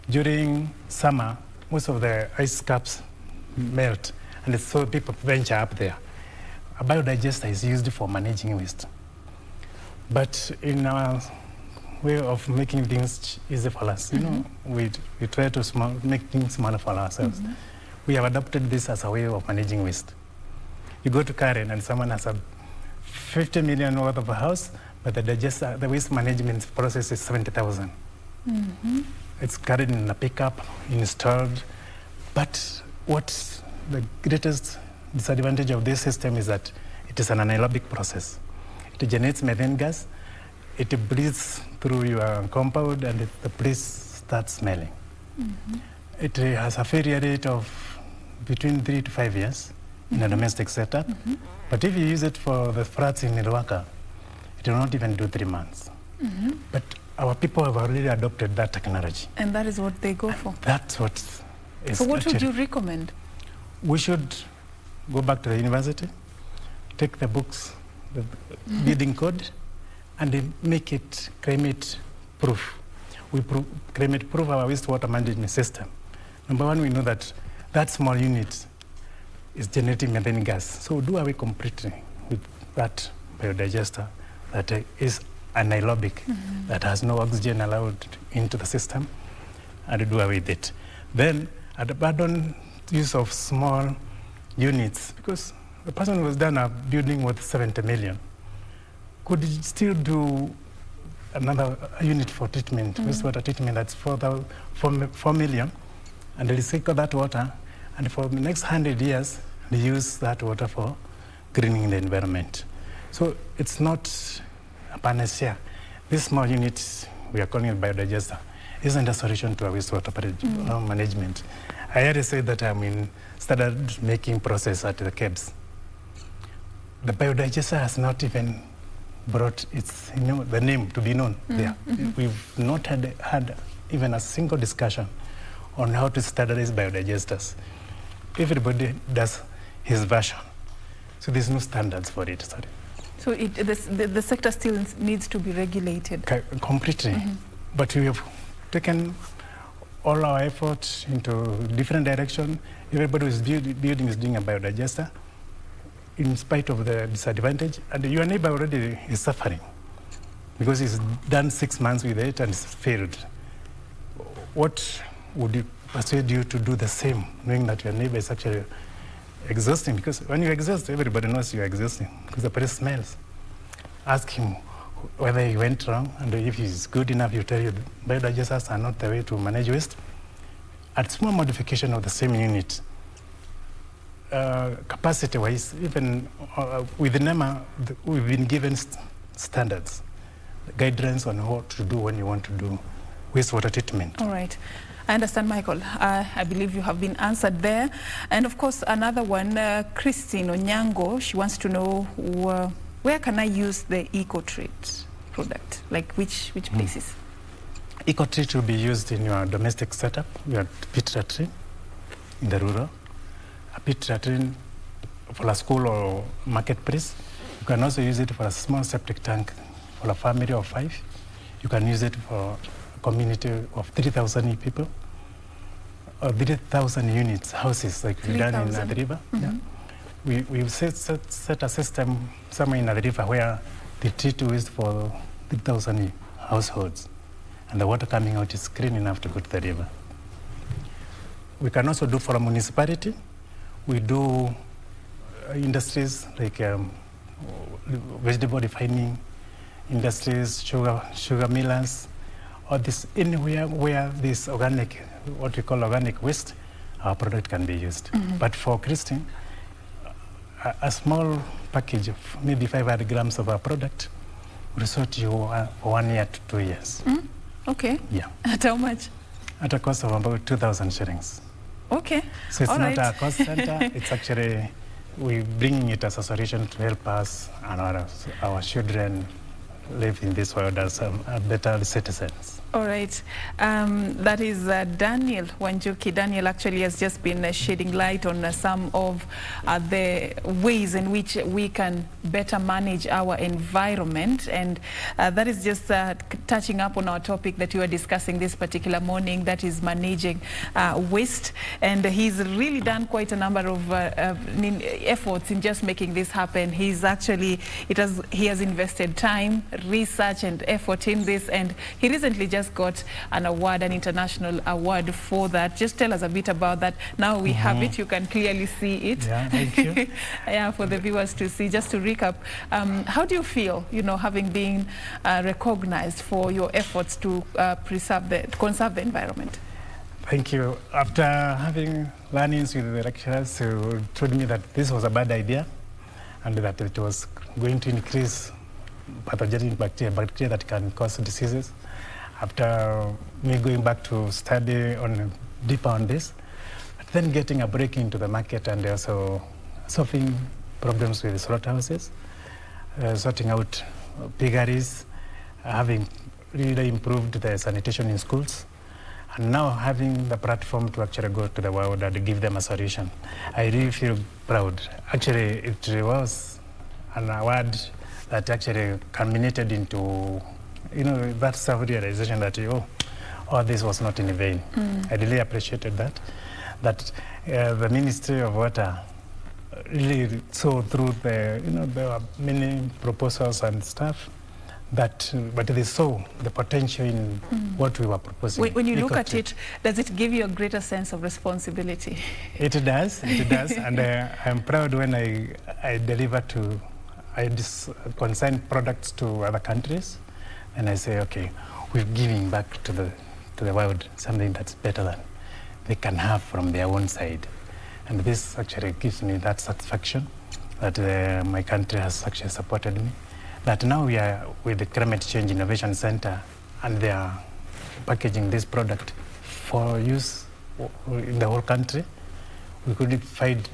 during summer, most of the ice caps melt, and so people venture up there. A biodigester is used for managing waste. But in our way of making things easy for us, you know, we try to make things smaller for ourselves. We have adopted this as a way of managing waste. You go to Karen and someone has a 50 million worth of a house, but the waste management process is 70,000. It's carried in a pickup, installed. But what's the greatest disadvantage of this system is that it is an anaerobic process. It generates methane gas, it breathes through your compound, and the place starts smelling. It has a failure rate of between 3 to 5 years in a domestic setup. But if you use it for the flats in Milwaukee, it will not even do 3 months. But our people have already adopted that technology. And that is what they go for. That's what is. So what would you recommend? We should go back to the university, take the books, the building code, and then make it climate proof. We climate proof our wastewater management system. Number one, we know that that small unit is generating methane gas. So do away completely with that biodigester that is anaerobic, that has no oxygen allowed into the system, and do away with it. Then abandon use of small units, because the person who was done a building worth 70 million could still do another unit for treatment, wastewater treatment that's 4 million, and recycle that water, and for the next 100 years, they use that water for greening the environment. So it's not a panacea. This small unit, we are calling it biodigester, isn't a solution to our wastewater management. I already said that I'm in standard making process at the KBC. The biodigester has not even brought its, the name to be known there. We've not had even a single discussion on how to standardize biodigesters. Everybody does his version. So there's no standards for it, sorry. So the sector still needs to be regulated? Completely. But we have taken all our efforts into different direction. Everybody who's building is doing a biodigester in spite of the disadvantage. And your neighbor already is suffering because he's done 6 months with it and it's failed. What would you persuade you to do the same, knowing that your neighbor is actually exhausting? Because when you exhaust, everybody knows you're exhausting because the place smells. Ask him whether he went wrong, and if he's good enough, you tell you biodigesters are not the way to manage waste. At small modification of the same unit, capacity-wise, even with the NEMA, we've been given standards, guidelines on what to do when you want to do wastewater treatment. All right. I understand, Michael. I believe you have been answered there. And of course, another one, Christine Onyango, she wants to know where can I use the EcoTreat product? Like which places? EcoTreat will be used in your domestic setup, your pit latrine in the rural, a pit latrine for a school or marketplace. You can also use it for a small septic tank for a family of 5. You can use it for a community of 3,000 people, or 3,000 units, houses, like we've done in the river. Yeah. We've set a system somewhere in the river where the treat waste for 3,000 households, and the water coming out is clean enough to go to the river. We can also do for a municipality. We do industries like vegetable refining industries, sugar millers, or this anywhere where this organic, what we call organic waste, our product can be used. But for Christine, a small package of maybe 500 grams of our product will sort you for 1 year to 2 years. Okay. Yeah. At how much? At a cost of about 2,000 shillings. Okay. So it's all not right. a cost center, it's actually, we're bringing it as a solution to help us and our children live in this world as better citizens. All right. That is Daniel Wanjuki. Daniel actually has just been shedding light on some of the ways in which we can better manage our environment. And that is just touching up on our topic that you were discussing this particular morning, that is managing waste. And he's really done quite a number of efforts in just making this happen. He's actually, he has invested time, research and effort in this, and he recently just got an award, an international award for that. Just tell us a bit about that. Now we have it, you can clearly see it. Yeah, thank you. Yeah, for the viewers to see. Just to recap, how do you feel, having been recognized for your efforts to conserve the environment? Thank you. After having learnings with the lecturers who told me that this was a bad idea and that it was going to increase pathogenic bacteria that can cause diseases, after me going back to study deeper on this, but then getting a break into the market and also solving problems with slaughterhouses, sorting out piggeries, having really improved the sanitation in schools, and now having the platform to actually go to the world and give them a solution. I really feel proud. Actually, it was an award that actually culminated into, that self-realization that, all this was not in vain. I really appreciated that. That the Ministry of Water really saw through there were many proposals and stuff, but they saw the potential in what we were proposing. When you look at it, does it give you a greater sense of responsibility? It does, and I'm proud when I deliver consign products to other countries, and I say, okay, we're giving back to the world something that's better than they can have from their own side. And this actually gives me that satisfaction that my country has actually supported me. That now we are with the Climate Change Innovation Center, and they are packaging this product for use in the whole country. We could find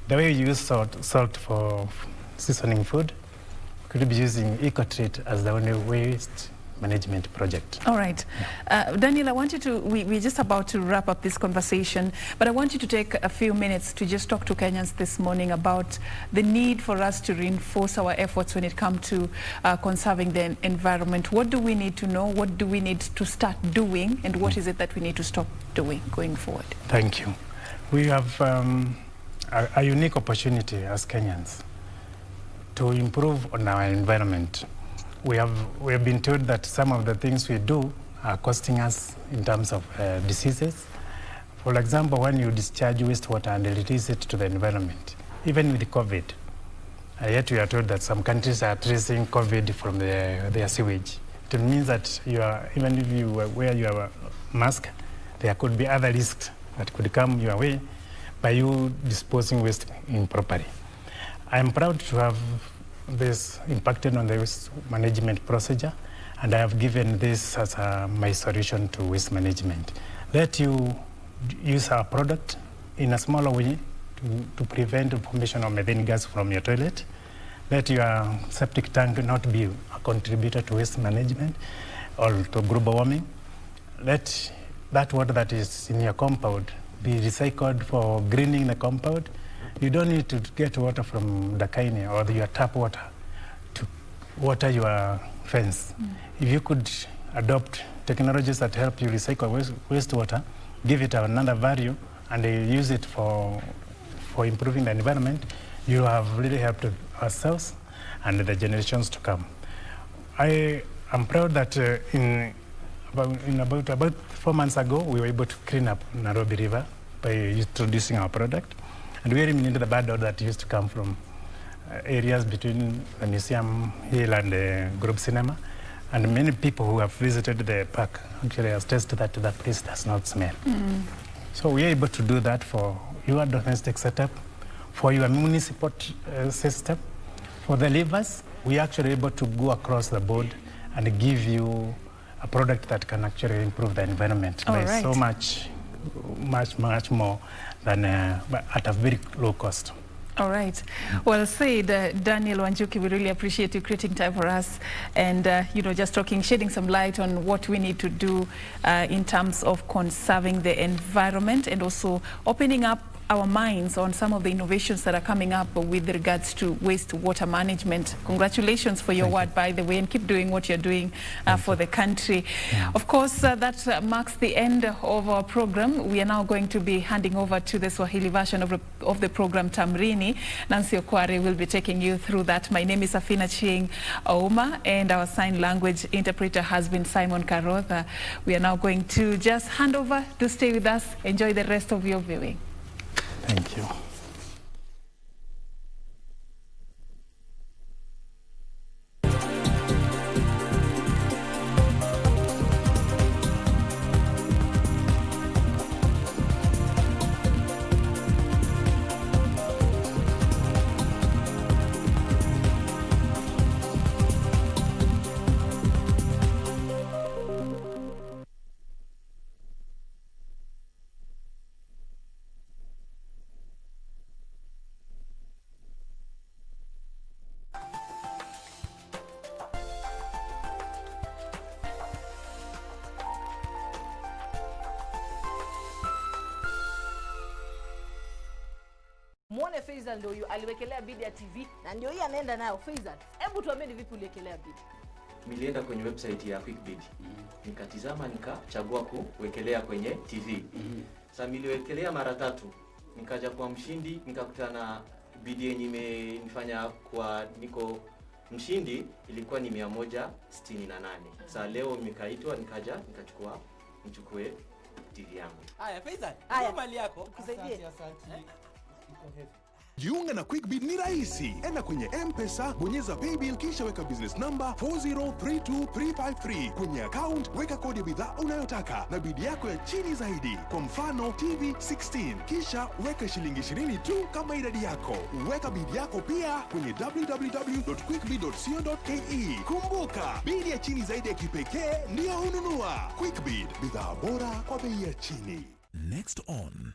the way you use salt for seasoning food, we could be using EcoTreat as the only waste management project. All right. Daniel, I want you to, we're just about to wrap up this conversation, but I want you to take a few minutes to just talk to Kenyans this morning about the need for us to reinforce our efforts when it comes to conserving the environment. What do we need to know? What do we need to start doing? And what is it that we need to stop doing going forward? Thank you. We have a unique opportunity as Kenyans to improve on our environment. We have been told that some of the things we do are costing us in terms of diseases. For example, when you discharge wastewater and release it to the environment, even with COVID, yet we are told that some countries are tracing COVID from their sewage. It means that even if you wear your mask, there could be other risks that could come your way by you disposing waste improperly. I'm proud to have this impacted on the waste management procedure, and I have given this as my solution to waste management. Let you use our product in a smaller way to prevent the formation of methane gas from your toilet. Let your septic tank not be a contributor to waste management or to global warming. Let that water that is in your compound be recycled for greening the compound. You don't need to get water from Dakaine or your tap water to water your fence. If you could adopt technologies that help you recycle wastewater, give it another value, and use it for improving the environment, you have really helped ourselves and the generations to come. I am proud that about 4 months ago, we were able to clean up Nairobi River by introducing our product. And we eliminated the bad odor that used to come from areas between the Museum Hill and the Globe Cinema. And many people who have visited the park actually have tested that the place does not smell. So we are able to do that for your domestic setup, for your municipal system. For the livers, we are actually able to go across the board and give you a product that can actually improve the environment by so much more than at a very low cost. All right. Well said, Daniel Wanjuki. We really appreciate you creating time for us and, just shedding some light on what we need to do in terms of conserving the environment and also opening up our minds on some of the innovations that are coming up with regards to wastewater management. Congratulations for your work, by the way, and keep doing what you're doing for the country. Yeah. Of course, that marks the end of our program. We are now going to be handing over to the Swahili version of the program, Tamrini. Nancy Okware will be taking you through that. My name is Serfine Achieng, Ouma, and our sign language interpreter has been Simon Karotha. We are now going to just hand over to stay with us. Enjoy the rest of your viewing. Thank you. Faisal ndio aliwekelea bid ya TV na ndio hii anaenda nayo. Faisal, hebu tuambie ni vipi uliwekelea bid? Nilienda kwenye website ya QuickBid. Nikatizama nikachagua kuwekelea kwenye TV. Sasa niliwekelea mara 3. Nikaja kwa mshindi, nikakutana bid yenye imenifanya kwa niko mshindi ilikuwa ni 168. Sasa leo nikaitwa nikachukua nichukue TV yangu. Haya Faisal, mali yako. Tukusaidie. Asante. Jiunga na QuickBid ni rahisi. Enda kwenye M-Pesa, bonyeza paybill kisha weka business number 4032353. Kwenye account weka kodi ya bidhaa unayotaka na bid yako ya chini zaidi. Kwa mfano TV 16. Kisha weka shilingi 20 tu kama idadi yako. Weka bid yako pia kwenye www.quickbid.co.ke. Kumbuka, bid ya chini zaidi ya kipekee ndio ununua. QuickBid, bidhaa bora kwa bei ya chini. Next on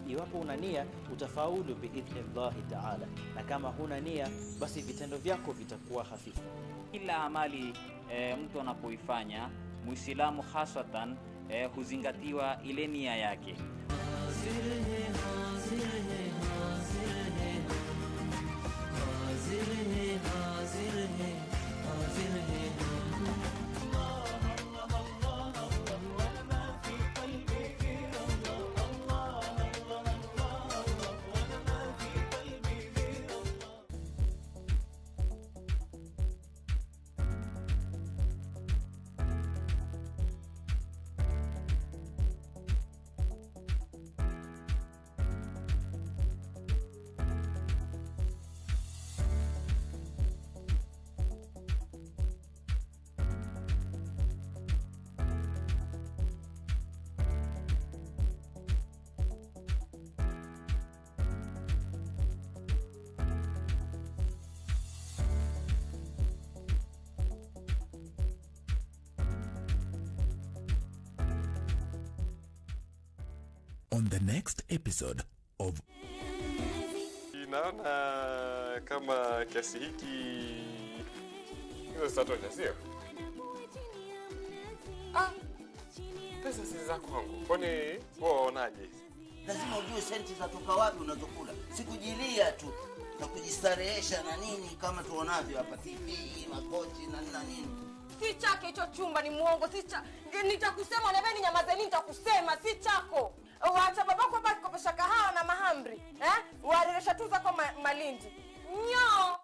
Iwapo una nia utafaulu biidhnillahi ta'ala, na kama huna nia basi vitendo vyako vitakuwa hafifu. Kila amali mtu anapoifanya, Muislamu hasatan huzingatiwa ile nia yake. On the next episode of Naona kama kiasi hiki hizo zitatosha, sio? Pesa si za kwangu. Kwani wewe unaonaje? Lazima ujue senti zatoka wapi unazokula. Sikujilia tu na kujistarehesha na nini kama tuonavyo hapa TV, makochi na nini. Si chake hicho chumba, ni muongo. Nitakusema na wewe nyamazeni, nitakusema si chako. Waacha babako baki kopesha kahawa na mahamri. Wareresha tu zako Malindi. Nyo.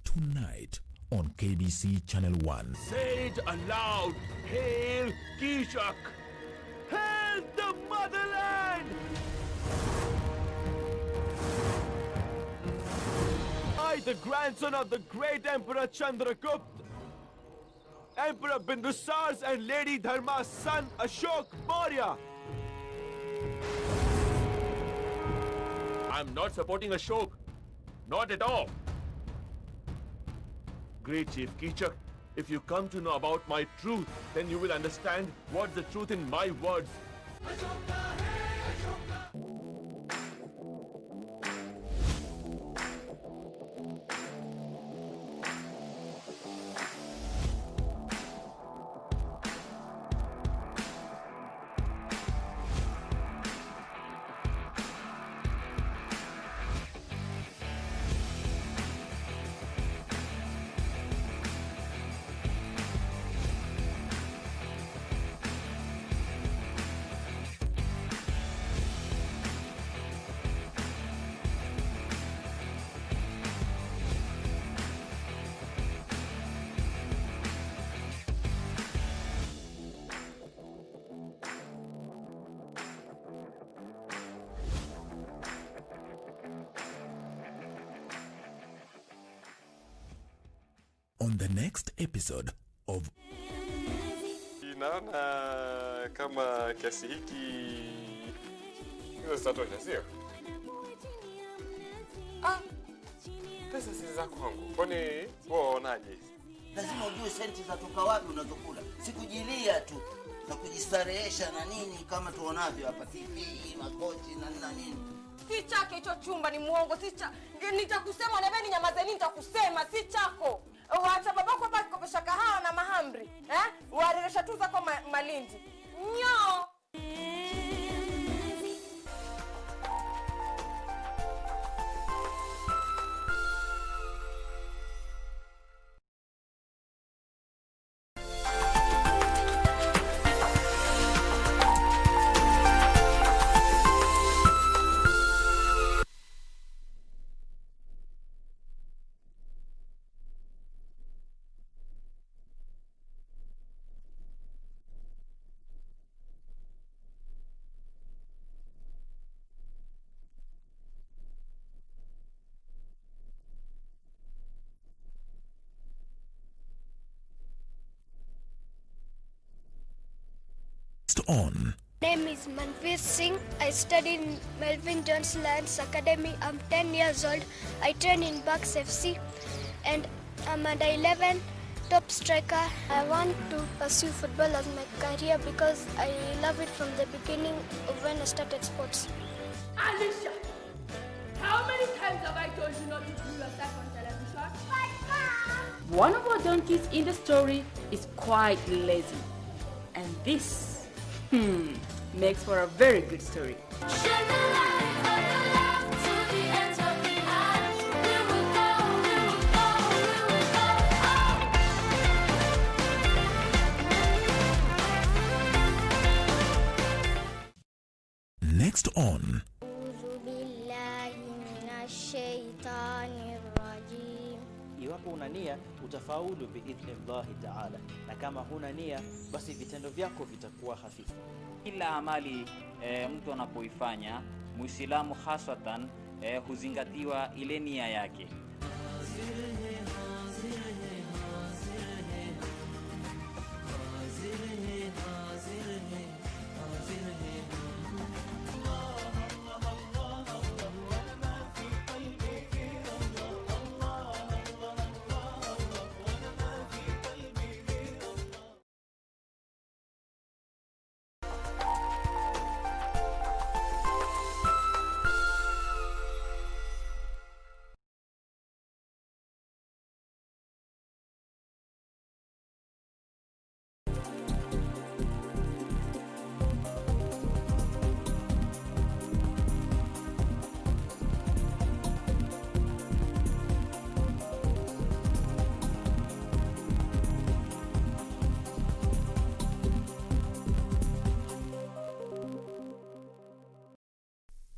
tonight on KBC Channel 1. Say it aloud. Hail Kishak! Hail the motherland! I, the grandson of the great Emperor Chandragupta, Emperor Bindusar's and Lady Dharma's son Ashok Maurya. I'm not supporting Ashok. Not at all. Great Chief Kichak, if you come to know about my truth, then you will understand what's the truth in my words. On the next episode of Naona kama kiasi hiki hizo zitatosha, sio? Pesa si za kwangu. Kwani wewe unaonaje? Lazima ujue senti zatoka wapi unazokula. Sikujilia tu na kujistarehesha na nini kama tuonavyo hapa TV, makochi na nini. Si chake hicho chumba, ni muongo. Nitakusema nebeni nyamazeni, nitakusema si chako. Wacha babako hapa kukopesha kahawa na mahamri. Wareresha tu zako Malindi. Nyo. On. Name is Manveer Singh. I study in Melvin Jones Lions Academy. I'm 10 years old. I train in Bucks FC and I'm under 11 top striker. I want to pursue football as my career because I love it from the beginning of when I started sports. Alicia, how many times have I told you not to do yourself on television? One of our donkeys in the story is quite lazy, and this makes for a very good story. Next on. Iwapo una nia utafaulu biidhnillahi taala, na kama huna nia basi vitendo vyako vitakuwa hafifu. Kila amali mtu anapoifanya, Muislamu hasatan huzingatiwa ile nia yake.